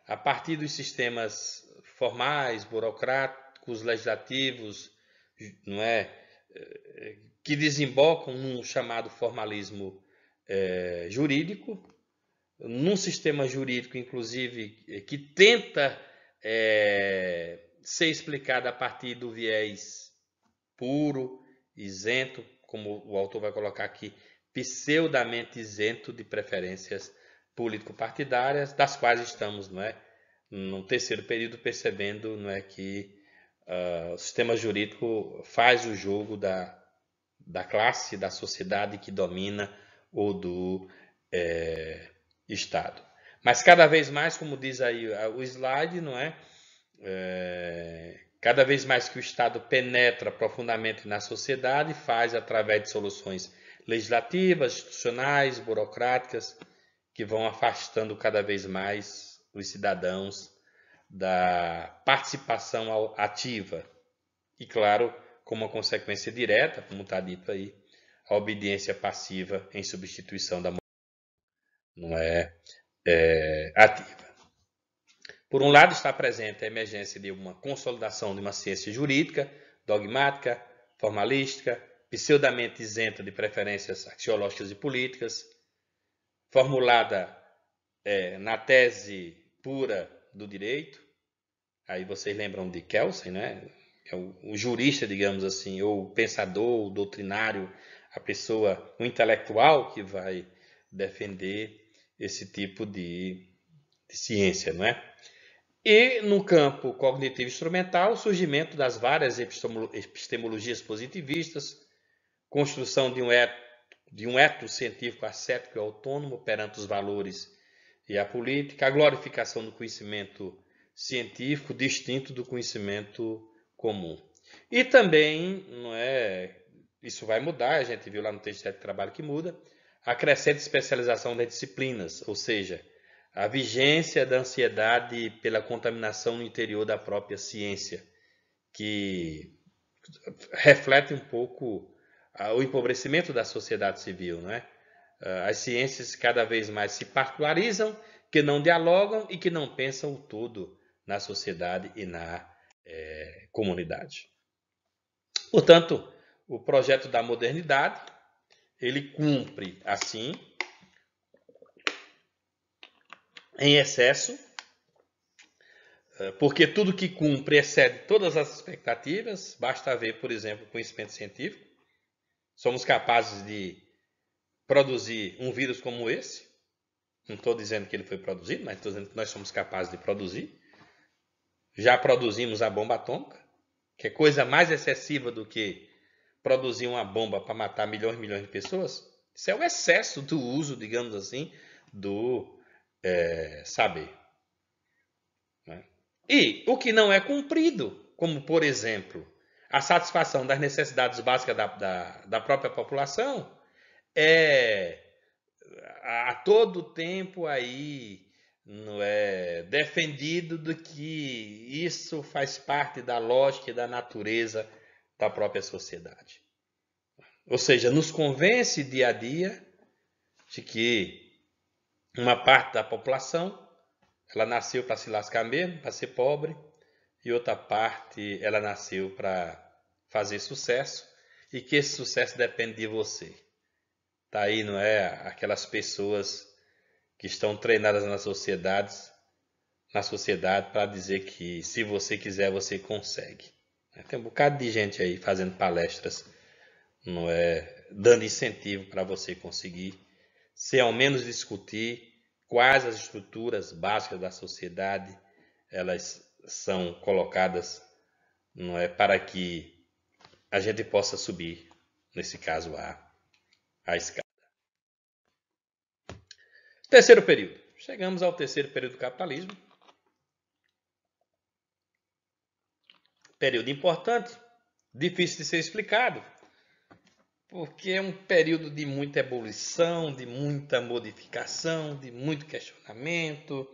a partir dos sistemas formais, burocráticos, legislativos, que desembocam num chamado formalismo jurídico, num sistema jurídico, inclusive, que tenta ser explicado a partir do viés puro isento, como o autor vai colocar aqui, pseudamente isento de preferências político-partidárias, das quais estamos, não é, no terceiro período, percebendo, não é, que o sistema jurídico faz o jogo da classe, da sociedade que domina ou do Estado. Mas cada vez mais, como diz aí o slide, não é? Cada vez mais que o Estado penetra profundamente na sociedade, faz através de soluções legislativas, institucionais, burocráticas, que vão afastando cada vez mais os cidadãos da participação ativa. E, claro, como uma consequência direta, como está dito aí, a obediência passiva em substituição da não é ativa. Por um lado, está presente a emergência de uma consolidação de uma ciência jurídica, dogmática, formalística, pseudamente isenta de preferências axiológicas e políticas, formulada na tese pura do direito. Aí vocês lembram de Kelsen, né? É o jurista, digamos assim, ou o pensador, o doutrinário, a pessoa, o intelectual que vai defender esse tipo de ciência, não é? E no campo cognitivo instrumental, o surgimento das várias epistemologias positivistas, construção de um ethos científico ascético e autônomo perante os valores e a política, a glorificação do conhecimento científico distinto do conhecimento comum. E também, não é, isso vai mudar, a gente viu lá no texto de trabalho que muda, a crescente especialização das disciplinas, ou seja, a vigência da ansiedade pela contaminação no interior da própria ciência, que reflete um pouco o empobrecimento da sociedade civil, não é? As ciências cada vez mais se particularizam, que não dialogam e que não pensam o todo na sociedade e na comunidade. Portanto, o projeto da modernidade, ele cumpre, assim, em excesso, porque tudo que cumpre excede todas as expectativas. Basta ver, por exemplo, o conhecimento científico. Somos capazes de produzir um vírus como esse. Não estou dizendo que ele foi produzido, mas estou dizendo que nós somos capazes de produzir. Já produzimos a bomba atômica, que é coisa mais excessiva do que produzir uma bomba para matar milhões e milhões de pessoas. Isso é o excesso do uso, digamos assim, do saber. Né? E o que não é cumprido, como por exemplo, a satisfação das necessidades básicas da própria população, é a todo tempo aí não é defendido de que isso faz parte da lógica e da natureza da própria sociedade. Ou seja, nos convence dia a dia de que uma parte da população ela nasceu para se lascar mesmo, para ser pobre, e outra parte ela nasceu para fazer sucesso e que esse sucesso depende de você. Tá aí, não é? Aquelas pessoas que estão treinadas na sociedade para dizer que se você quiser, você consegue. Tem um bocado de gente aí fazendo palestras, não é? Dando incentivo para você conseguir, sem ao menos discutir quais as estruturas básicas da sociedade elas são colocadas, não é, para que a gente possa subir, nesse caso, a escada. Terceiro período. Chegamos ao terceiro período do capitalismo. Período importante, difícil de ser explicado, porque é um período de muita ebulição, de muita modificação, de muito questionamento,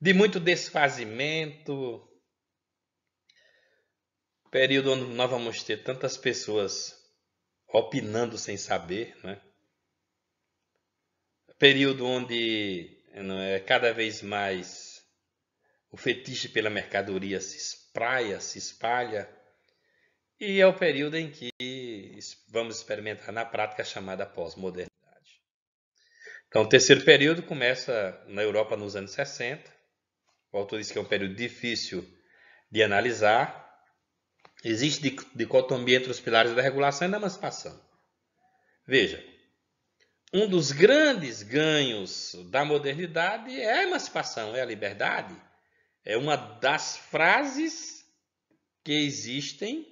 de muito desfazimento. Período onde nós vamos ter tantas pessoas opinando sem saber, né? Período onde cada vez mais o fetiche pela mercadoria se espraia, se espalha, e é o período em que vamos experimentar na prática a chamada pós-modernidade. Então, o terceiro período começa na Europa nos anos 60. O autor diz que é um período difícil de analisar, Existe dicotomia entre os pilares da regulação e da emancipação. Veja, um dos grandes ganhos da modernidade é a emancipação, é a liberdade. É uma das frases que existem,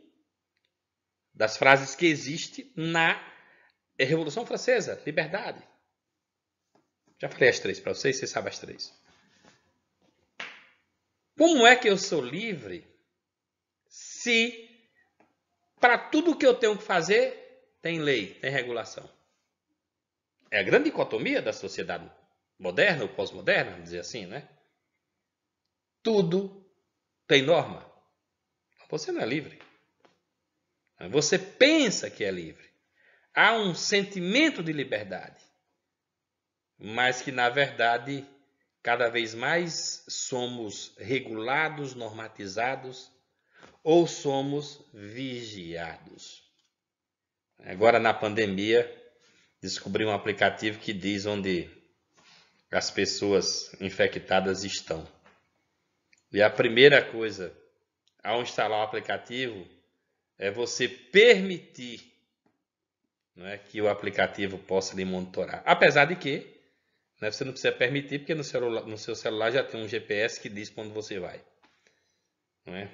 na Revolução Francesa, liberdade. Já falei as três para vocês, vocês sabem as três. Como é que eu sou livre se para tudo que eu tenho que fazer tem lei, tem regulação? É a grande dicotomia da sociedade moderna ou pós-moderna, vamos dizer assim, né? Tudo tem norma. Você não é livre. Você pensa que é livre. Há um sentimento de liberdade, mas que, na verdade, cada vez mais somos regulados, normatizados ou somos vigiados. Agora, na pandemia, descobri um aplicativo que diz onde as pessoas infectadas estão. E a primeira coisa ao instalar o aplicativo é você permitir, não é, que o aplicativo possa lhe monitorar. Apesar de que, né, você não precisa permitir, porque no seu celular já tem um GPS que diz para onde você vai. Não é?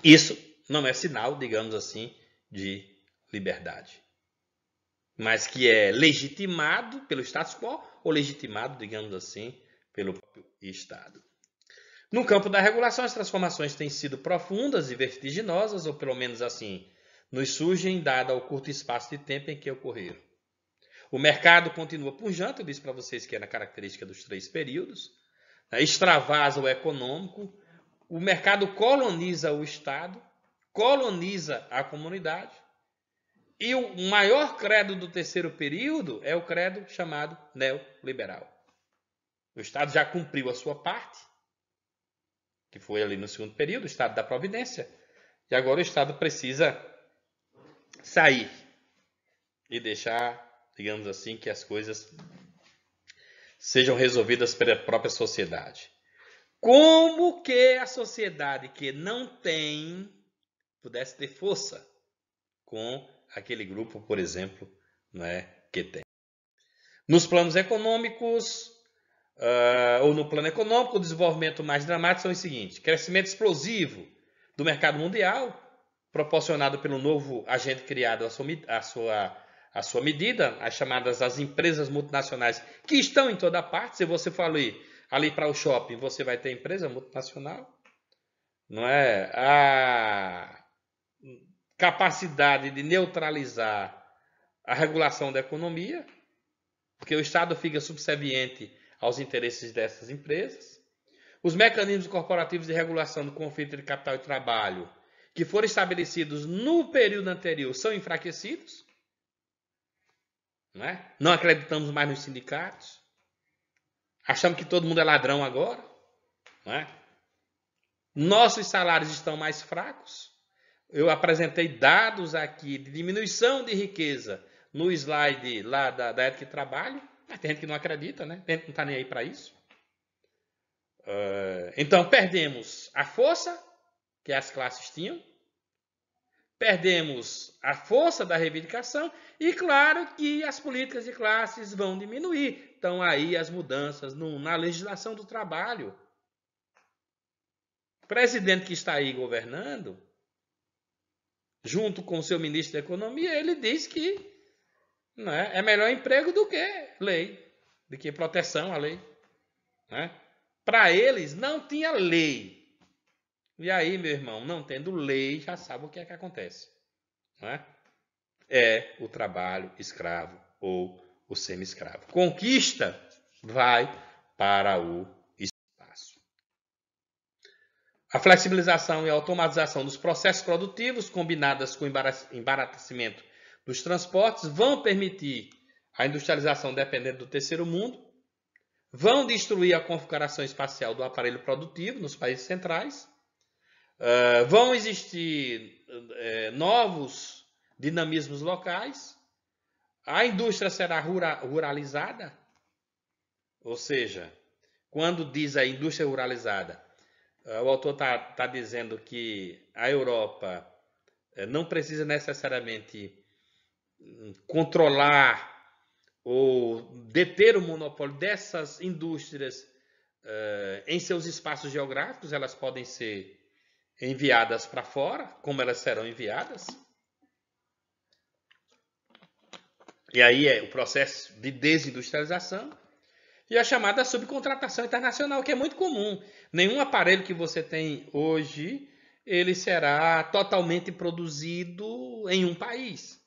Isso não é sinal, digamos assim, de liberdade. Mas que é legitimado pelo status quo ou legitimado, digamos assim, pelo próprio Estado. No campo da regulação, as transformações têm sido profundas e vertiginosas, ou pelo menos assim, nos surgem dado ao curto espaço de tempo em que ocorreram. O mercado continua pujante, eu disse para vocês que é na característica dos 3 períodos, extravasa o econômico, o mercado coloniza o Estado, coloniza a comunidade, e o maior credo do terceiro período é o credo chamado neoliberal. O Estado já cumpriu a sua parte, que foi ali no segundo período, o estado da providência, e agora o Estado precisa sair e deixar, digamos assim, que as coisas sejam resolvidas pela própria sociedade. Como que a sociedade que não tem pudesse ter força com aquele grupo, por exemplo, não é, que tem? Nos planos econômicos, ou no plano econômico, o desenvolvimento mais dramático são os seguintes: crescimento explosivo do mercado mundial, proporcionado pelo novo agente criado à sua medida, as chamadas as empresas multinacionais, que estão em toda parte. Se você for ali para o shopping, você vai ter empresa multinacional. Não é? A capacidade de neutralizar a regulação da economia, porque o Estado fica subserviente aos interesses dessas empresas. Os mecanismos corporativos de regulação do conflito de capital e trabalho, que foram estabelecidos no período anterior, são enfraquecidos. Não acreditamos mais nos sindicatos. Achamos que todo mundo é ladrão agora. Nossos salários estão mais fracos. Eu apresentei dados aqui de diminuição de riqueza no slide lá da ética de trabalho. Mas tem gente que não acredita, né? Tem gente que não está nem aí para isso. Então, perdemos a força que as classes tinham. Perdemos a força da reivindicação e, claro, que as políticas de classes vão diminuir. Então, aí as mudanças na legislação do trabalho. O presidente que está aí governando, junto com o seu ministro da Economia, ele diz que é melhor emprego do que lei, do que proteção à lei. Para eles, não tinha lei. E aí, meu irmão, não tendo lei, já sabe o que é que acontece. É o trabalho escravo ou o semi-escravo. Conquista vai para o espaço. A flexibilização e a automatização dos processos produtivos, combinadas com o embaratecimento dos transportes, vão permitir a industrialização dependente do terceiro mundo, vão destruir a configuração espacial do aparelho produtivo nos países centrais, vão existir novos dinamismos locais, a indústria será ruralizada, ou seja, quando diz a indústria ruralizada, O autor está dizendo que a Europa não precisa necessariamente controlar ou deter o monopólio dessas indústrias em seus espaços geográficos, elas podem ser enviadas para fora, como elas serão enviadas. E aí é o processo de desindustrialização e a chamada subcontratação internacional, que é muito comum. Nenhum aparelho que você tem hoje, ele será totalmente produzido em um país.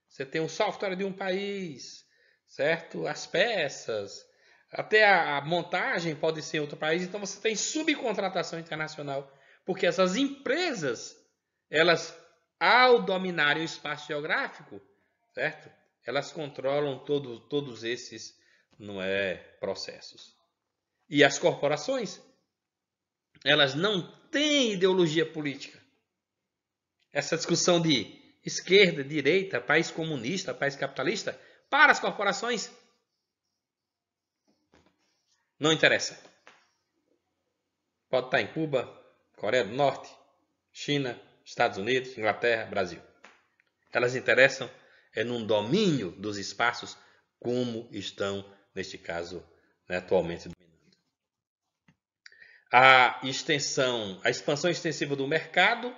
Você tem o software de um país, certo? As peças, até a montagem pode ser em outro país. Então você tem subcontratação internacional, porque essas empresas, elas, ao dominarem o espaço geográfico, certo? Elas controlam todos esses processos. E as corporações, elas não têm ideologia política. Essa discussão de esquerda, direita, país comunista, país capitalista, para as corporações não interessa. Pode estar em Cuba, Coreia do Norte, China, Estados Unidos, Inglaterra, Brasil. Elas interessam num domínio dos espaços como estão, neste caso, atualmente dominando. A expansão extensiva do mercado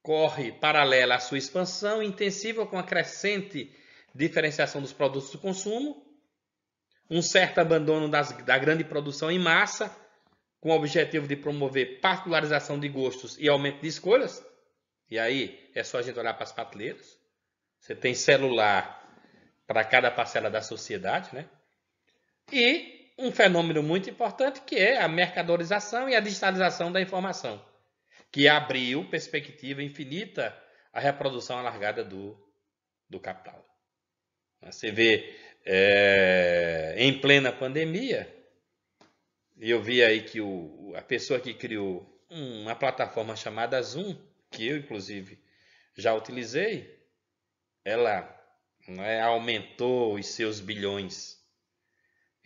corre paralela à sua expansão intensiva com a crescente diferenciação dos produtos de consumo, um certo abandono da grande produção em massa, com o objetivo de promover particularização de gostos e aumento de escolhas. E aí é só a gente olhar para as prateleiras. Você tem celular para cada parcela da sociedade, né? E um fenômeno muito importante que é a mercadorização e a digitalização da informação, que abriu perspectiva infinita à reprodução alargada do capital. Você vê em plena pandemia, eu vi aí que a pessoa que criou uma plataforma chamada Zoom, que eu inclusive já utilizei, ela aumentou os seus bilhões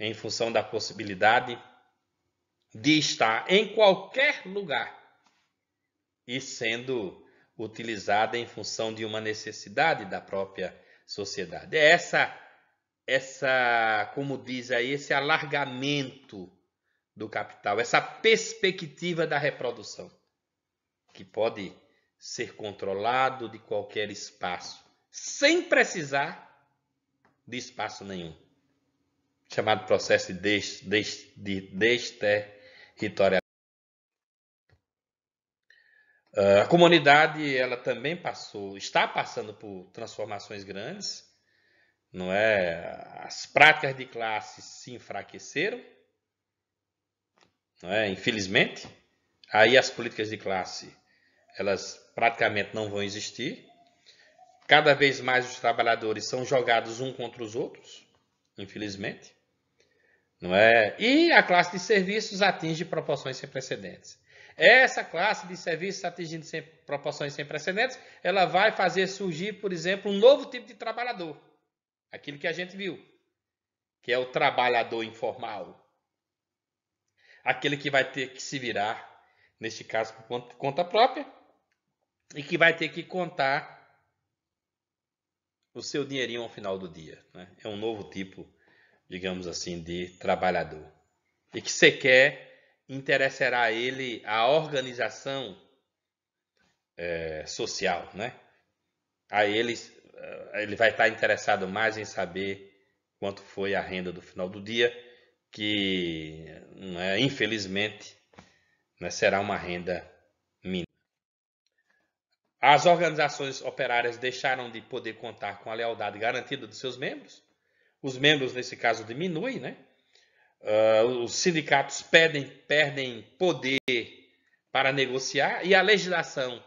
em função da possibilidade de estar em qualquer lugar e sendo utilizada em função de uma necessidade da própria sociedade. É como diz aí, esse alargamento do capital, essa perspectiva da reprodução, que pode ser controlado de qualquer espaço, sem precisar de espaço nenhum. Chamado processo de desterritorialização. A comunidade, ela também está passando por transformações grandes, não é? As práticas de classe se enfraqueceram, não é? Infelizmente. Aí as políticas de classe, elas praticamente não vão existir. Cada vez mais os trabalhadores são jogados uns contra os outros, infelizmente, não é? E a classe de serviços atinge proporções sem precedentes. Essa classe de serviços atingindo proporções sem precedentes, ela vai fazer surgir, por exemplo, um novo tipo de trabalhador. Aquilo que a gente viu, que é o trabalhador informal. Aquele que vai ter que se virar, neste caso por conta própria, e que vai ter que contar o seu dinheirinho ao final do dia, né? É um novo tipo, digamos assim, de trabalhador. E que sequer interessará a ele a organização social, né? A ele vai estar interessado mais em saber quanto foi a renda do final do dia, que infelizmente será uma renda mínima. As organizações operárias deixaram de poder contar com a lealdade garantida dos seus membros. Os membros, nesse caso, diminuem, né? Os sindicatos perdem poder para negociar e a legislação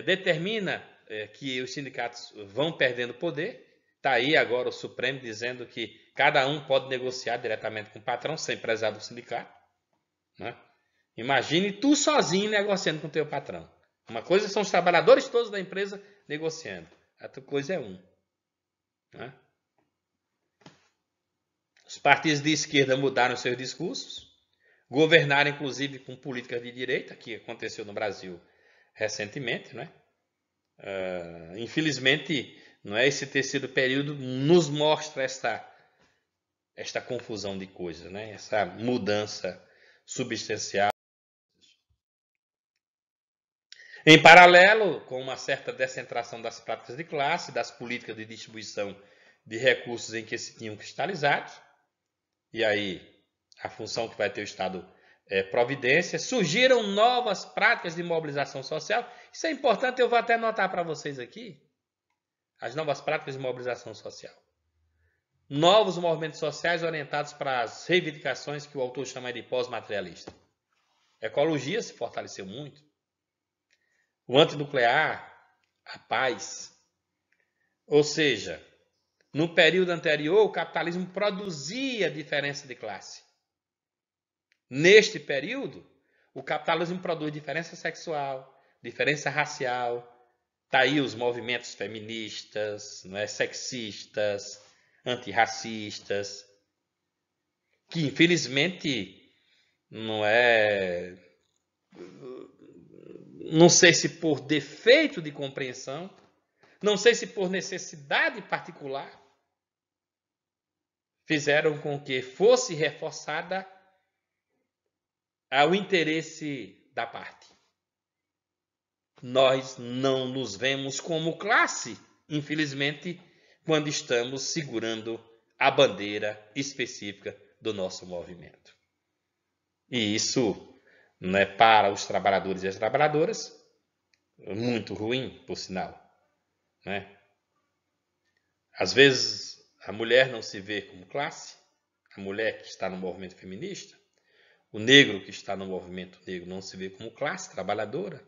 determina que os sindicatos vão perdendo poder. Está aí agora o Supremo dizendo que cada um pode negociar diretamente com o patrão sem precisar do sindicato, né? Imagine tu sozinho negociando com o teu patrão. Uma coisa são os trabalhadores todos da empresa negociando. A outra coisa é um, né? Os partidos de esquerda mudaram seus discursos. governaram inclusive com políticas de direita, que aconteceu no Brasil recentemente, né? Infelizmente, não é, esse terceiro período nos mostra esta confusão de coisas, né? Essa mudança substancial. Em paralelo, com uma certa descentração das práticas de classe, das políticas de distribuição de recursos em que se tinham cristalizados, e aí a função que vai ter o Estado é providência, surgiram novas práticas de mobilização social. Isso é importante, eu vou até anotar para vocês aqui, as novas práticas de mobilização social. Novos movimentos sociais orientados para as reivindicações que o autor chama de pós-materialista. A ecologia se fortaleceu muito. O antinuclear, a paz. Ou seja, no período anterior, o capitalismo produzia diferença de classe. Neste período, o capitalismo produz diferença sexual, diferença racial. Está aí os movimentos feministas, não é, sexistas, antirracistas, que infelizmente não é, não sei se por defeito de compreensão, não sei se por necessidade particular, fizeram com que fosse reforçada o interesse da parte. Nós não nos vemos como classe, infelizmente, quando estamos segurando a bandeira específica do nosso movimento. E isso, né, para os trabalhadores e as trabalhadoras, muito ruim, por sinal, né? Às vezes a mulher não se vê como classe, a mulher que está no movimento feminista, o negro que está no movimento negro não se vê como classe trabalhadora,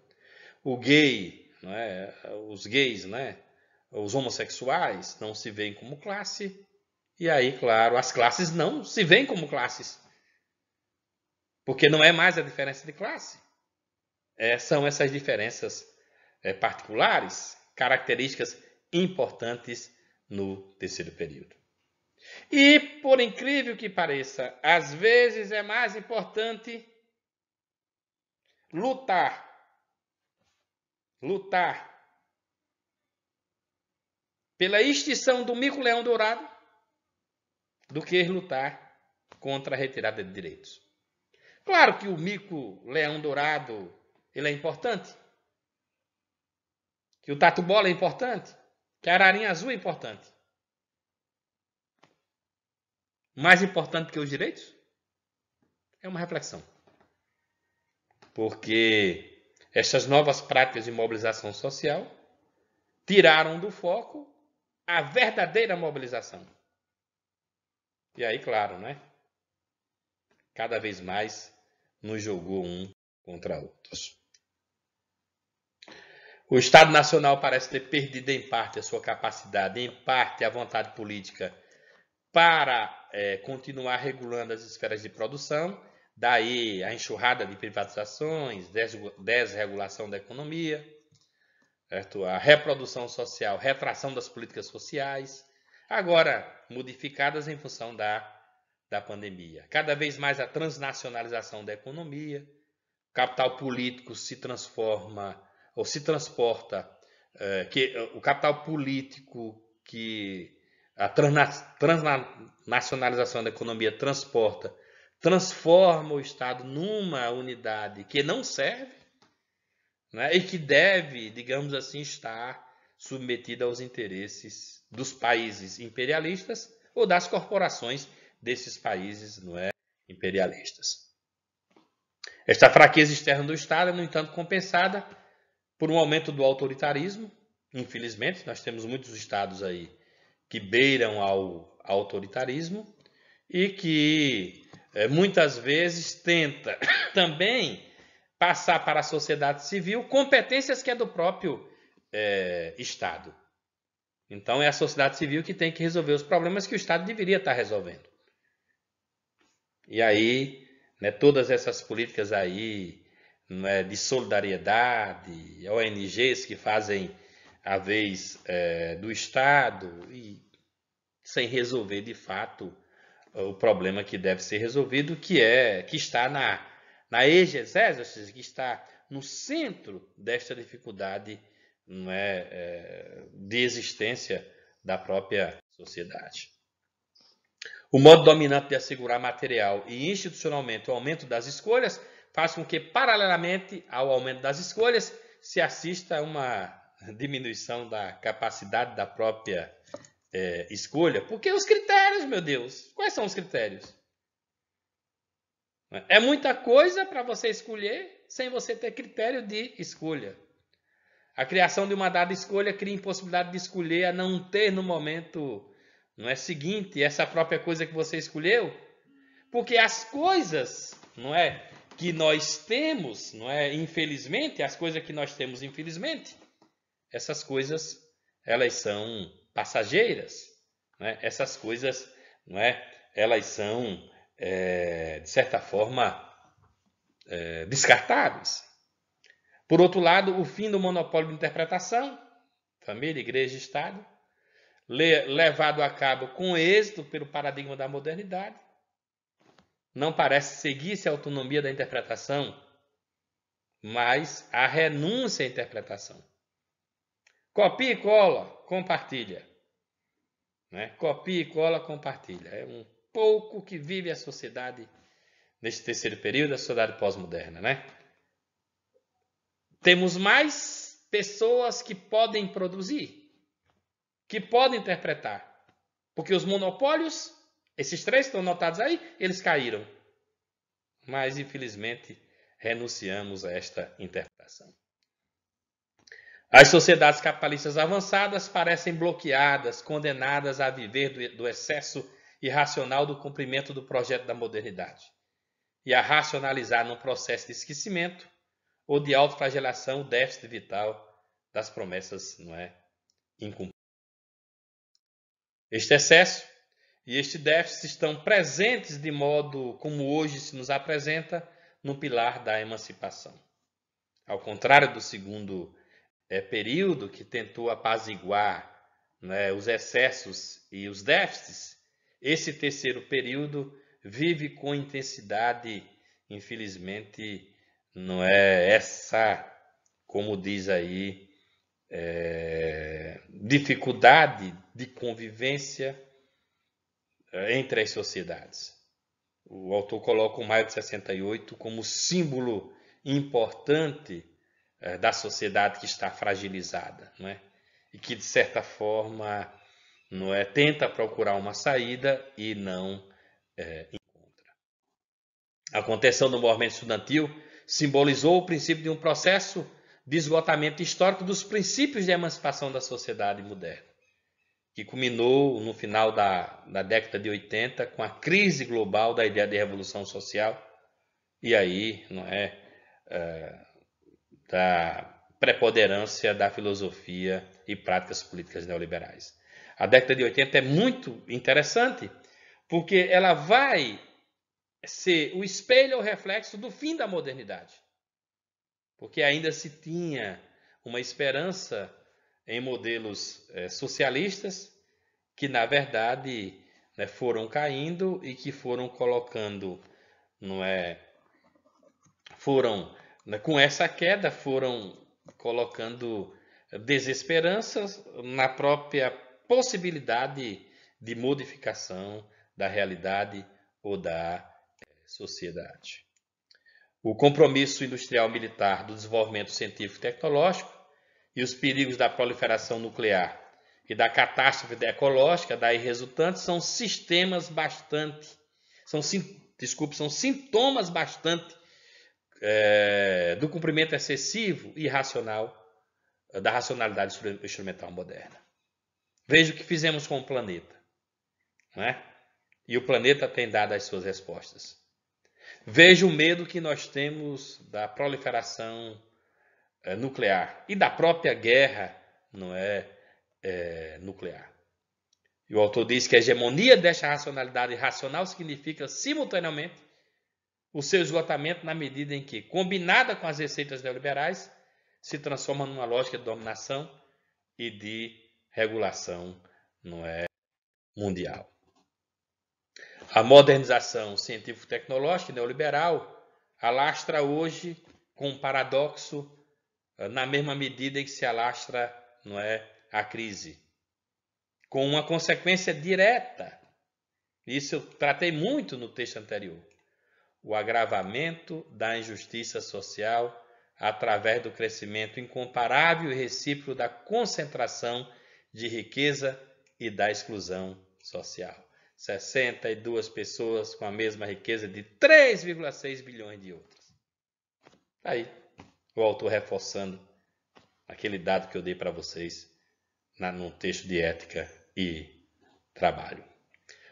o gay, não é? Os gays, né? Os homossexuais não se veem como classe, e aí, claro, as classes não se veem como classes, porque não é mais a diferença de classe, são essas diferenças particulares, características importantes no terceiro período. E, por incrível que pareça, às vezes é mais importante lutar pela extinção do mico-leão dourado do que lutar contra a retirada de direitos. Claro que o mico-leão dourado ele é importante, que o tatu-bola é importante, que a ararinha azul é importante. Mais importante que os direitos? É uma reflexão. Porque essas novas práticas de mobilização social tiraram do foco a verdadeira mobilização. E aí, claro, né? Cada vez mais nos jogou um contra outros. O Estado Nacional parece ter perdido em parte a sua capacidade, em parte a vontade política para continuar regulando as esferas de produção, daí a enxurrada de privatizações, desregulação da economia, certo? A reprodução social, retração das políticas sociais, agora modificadas em função da pandemia. Cada vez mais a transnacionalização da economia, o capital político se transforma ou se transporta, o capital político que a transnacionalização da economia transforma o Estado numa unidade que não serve, né, e que deve, digamos assim, estar submetida aos interesses dos países imperialistas ou das corporações desses países, não é, imperialistas. Esta fraqueza externa do Estado é, no entanto, compensada por um aumento do autoritarismo. Infelizmente, nós temos muitos estados aí que beiram ao autoritarismo e que muitas vezes tenta também passar para a sociedade civil competências que é do próprio Estado. Então é a sociedade civil que tem que resolver os problemas que o Estado deveria estar resolvendo. E aí, né, todas essas políticas aí, né, de solidariedade, ONGs que fazem a vez do Estado e sem resolver de fato o problema que deve ser resolvido, que está na exegese, ou seja, que está no centro desta dificuldade, não de existência da própria sociedade. O modo dominante de assegurar material e institucionalmente o aumento das escolhas faz com que, paralelamente ao aumento das escolhas, se assista a uma diminuição da capacidade da própria escolha. Porque os critérios, meu Deus, quais são os critérios? É muita coisa para você escolher sem você ter critério de escolha. A criação de uma dada escolha cria impossibilidade de escolher a não ter no momento seguinte essa própria coisa que você escolheu. Porque as coisas, que nós temos, infelizmente, as coisas que nós temos, infelizmente, essas coisas, elas são passageiras, essas coisas, elas são, de certa forma, descartáveis. Por outro lado, o fim do monopólio de interpretação, família, igreja e Estado, levado a cabo com êxito pelo paradigma da modernidade, não parece seguir-se a autonomia da interpretação, mas a renúncia à interpretação. Copia e cola, compartilha. Copia e cola, compartilha. É um pouco que vive a sociedade neste terceiro período, a sociedade pós-moderna. Temos mais pessoas que podem produzir, que podem interpretar. Porque os monopólios, esses três que estão notados aí, eles caíram. Mas, infelizmente, renunciamos a esta interpretação. As sociedades capitalistas avançadas parecem bloqueadas, condenadas a viver do excesso irracional do cumprimento do projeto da modernidade e a racionalizar num processo de esquecimento ou de autoflagelação o déficit vital das promessas incumpridas. Este excesso e este déficit estão presentes de modo como hoje se nos apresenta no pilar da emancipação. Ao contrário do segundo período, que tentou apaziguar os excessos e os déficits, esse terceiro período vive com intensidade, infelizmente, essa, como diz aí, dificuldade de convivência entre as sociedades. O autor coloca o maio de 68 como símbolo importante da sociedade que está fragilizada, e que, de certa forma, tenta procurar uma saída e não encontra. A contenção do movimento estudantil simbolizou o princípio de um processo de esgotamento histórico dos princípios de emancipação da sociedade moderna, que culminou no final da década de 80 com a crise global da ideia de revolução social e aí da preponderância da filosofia e práticas políticas neoliberais. A década de 80 é muito interessante porque ela vai ser o espelho ou reflexo do fim da modernidade. Porque ainda se tinha uma esperança em modelos socialistas que, na verdade, foram caindo e que foram colocando, com essa queda, foram colocando desesperanças na própria possibilidade de modificação da realidade ou da sociedade. O compromisso industrial militar do desenvolvimento científico e tecnológico e os perigos da proliferação nuclear e da catástrofe ecológica daí resultantes são sintomas bastante do cumprimento excessivo e irracional da racionalidade instrumental moderna. Veja o que fizemos com o planeta, e o planeta tem dado as suas respostas. Veja o medo que nós temos da proliferação nuclear e da própria guerra nuclear. E o autor diz que a hegemonia desta racionalidade irracional significa, simultaneamente, o seu esgotamento na medida em que, combinada com as receitas neoliberais, se transforma numa lógica de dominação e de regulação mundial. A modernização científico-tecnológica e neoliberal alastra hoje com um paradoxo na mesma medida em que se alastra, não é, a crise, com uma consequência direta. Isso eu tratei muito no texto anterior. O agravamento da injustiça social através do crescimento incomparável e recíproco da concentração de riqueza e da exclusão social. 62 pessoas com a mesma riqueza de 3,6 bilhões de outras. Aí, o autor reforçando aquele dado que eu dei para vocês no texto de Ética e Trabalho.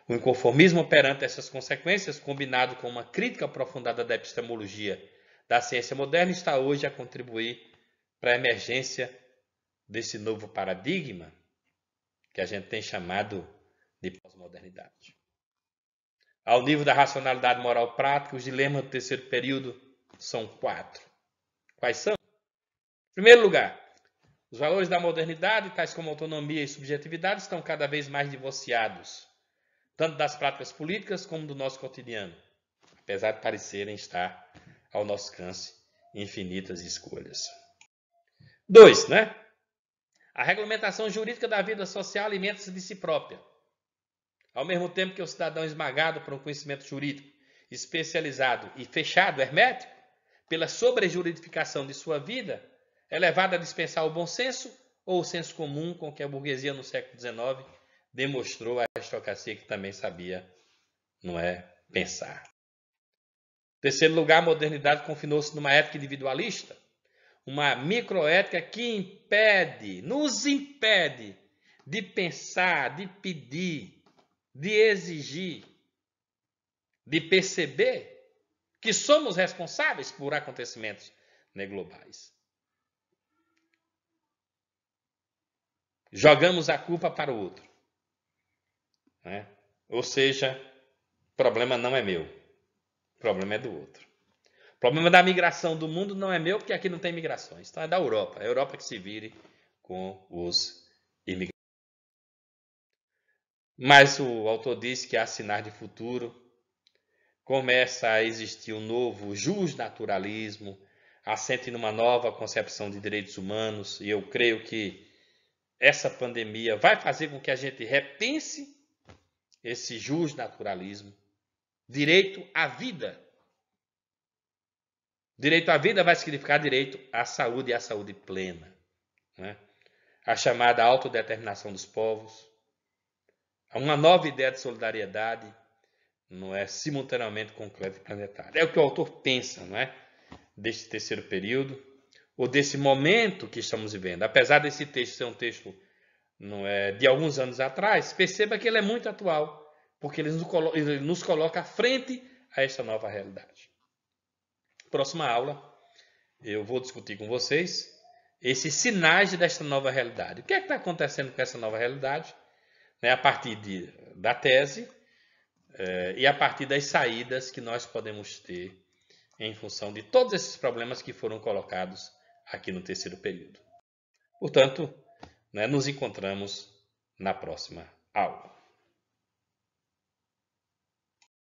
O inconformismo perante essas consequências, combinado com uma crítica aprofundada da epistemologia da ciência moderna, está hoje a contribuir para a emergência desse novo paradigma que a gente tem chamado de pós-modernidade. Ao nível da racionalidade moral prática, os dilemas do terceiro período são 4. Quais são? Em primeiro lugar, os valores da modernidade, tais como autonomia e subjetividade, estão cada vez mais divorciados, tanto das práticas políticas como do nosso cotidiano, apesar de parecerem estar ao nosso alcance infinitas escolhas. 2, né? A regulamentação jurídica da vida social alimenta-se de si própria. Ao mesmo tempo que o cidadão esmagado por um conhecimento jurídico especializado e fechado, hermético, pela sobrejuridificação de sua vida, é levado a dispensar o bom senso ou o senso comum com que a burguesia no século XIX demonstrou a aristocracia que também sabia, não é, pensar. Em terceiro lugar, a modernidade confinou-se numa ética individualista, uma microética que impede, nos impede de pensar, de pedir, de exigir, de perceber que somos responsáveis por acontecimentos globais. Jogamos a culpa para o outro. Né? Ou seja, o problema não é meu, o problema é do outro. O problema da migração do mundo não é meu, porque aqui não tem migrações. Então é da Europa. É a Europa que se vire com os imigrantes. Mas o autor diz que há sinais de futuro. Começa a existir um novo justnaturalismo, assente numa nova concepção de direitos humanos. E eu creio que essa pandemia vai fazer com que a gente repense esse justnaturalismo. Direito à vida. Direito à vida vai significar direito à saúde e à saúde plena. Né? A chamada autodeterminação dos povos. Uma nova ideia de solidariedade, não é, simultaneamente concreta e planetária. É o que o autor pensa, não é, deste terceiro período, ou desse momento que estamos vivendo. Apesar desse texto ser um texto, não é, de alguns anos atrás, perceba que ele é muito atual, porque ele nos coloca à frente a esta nova realidade. Próxima aula, eu vou discutir com vocês esses sinais desta nova realidade. O que é que está acontecendo com essa nova realidade? Né, a partir da tese e a partir das saídas que nós podemos ter em função de todos esses problemas que foram colocados aqui no terceiro período. Portanto, né, nos encontramos na próxima aula.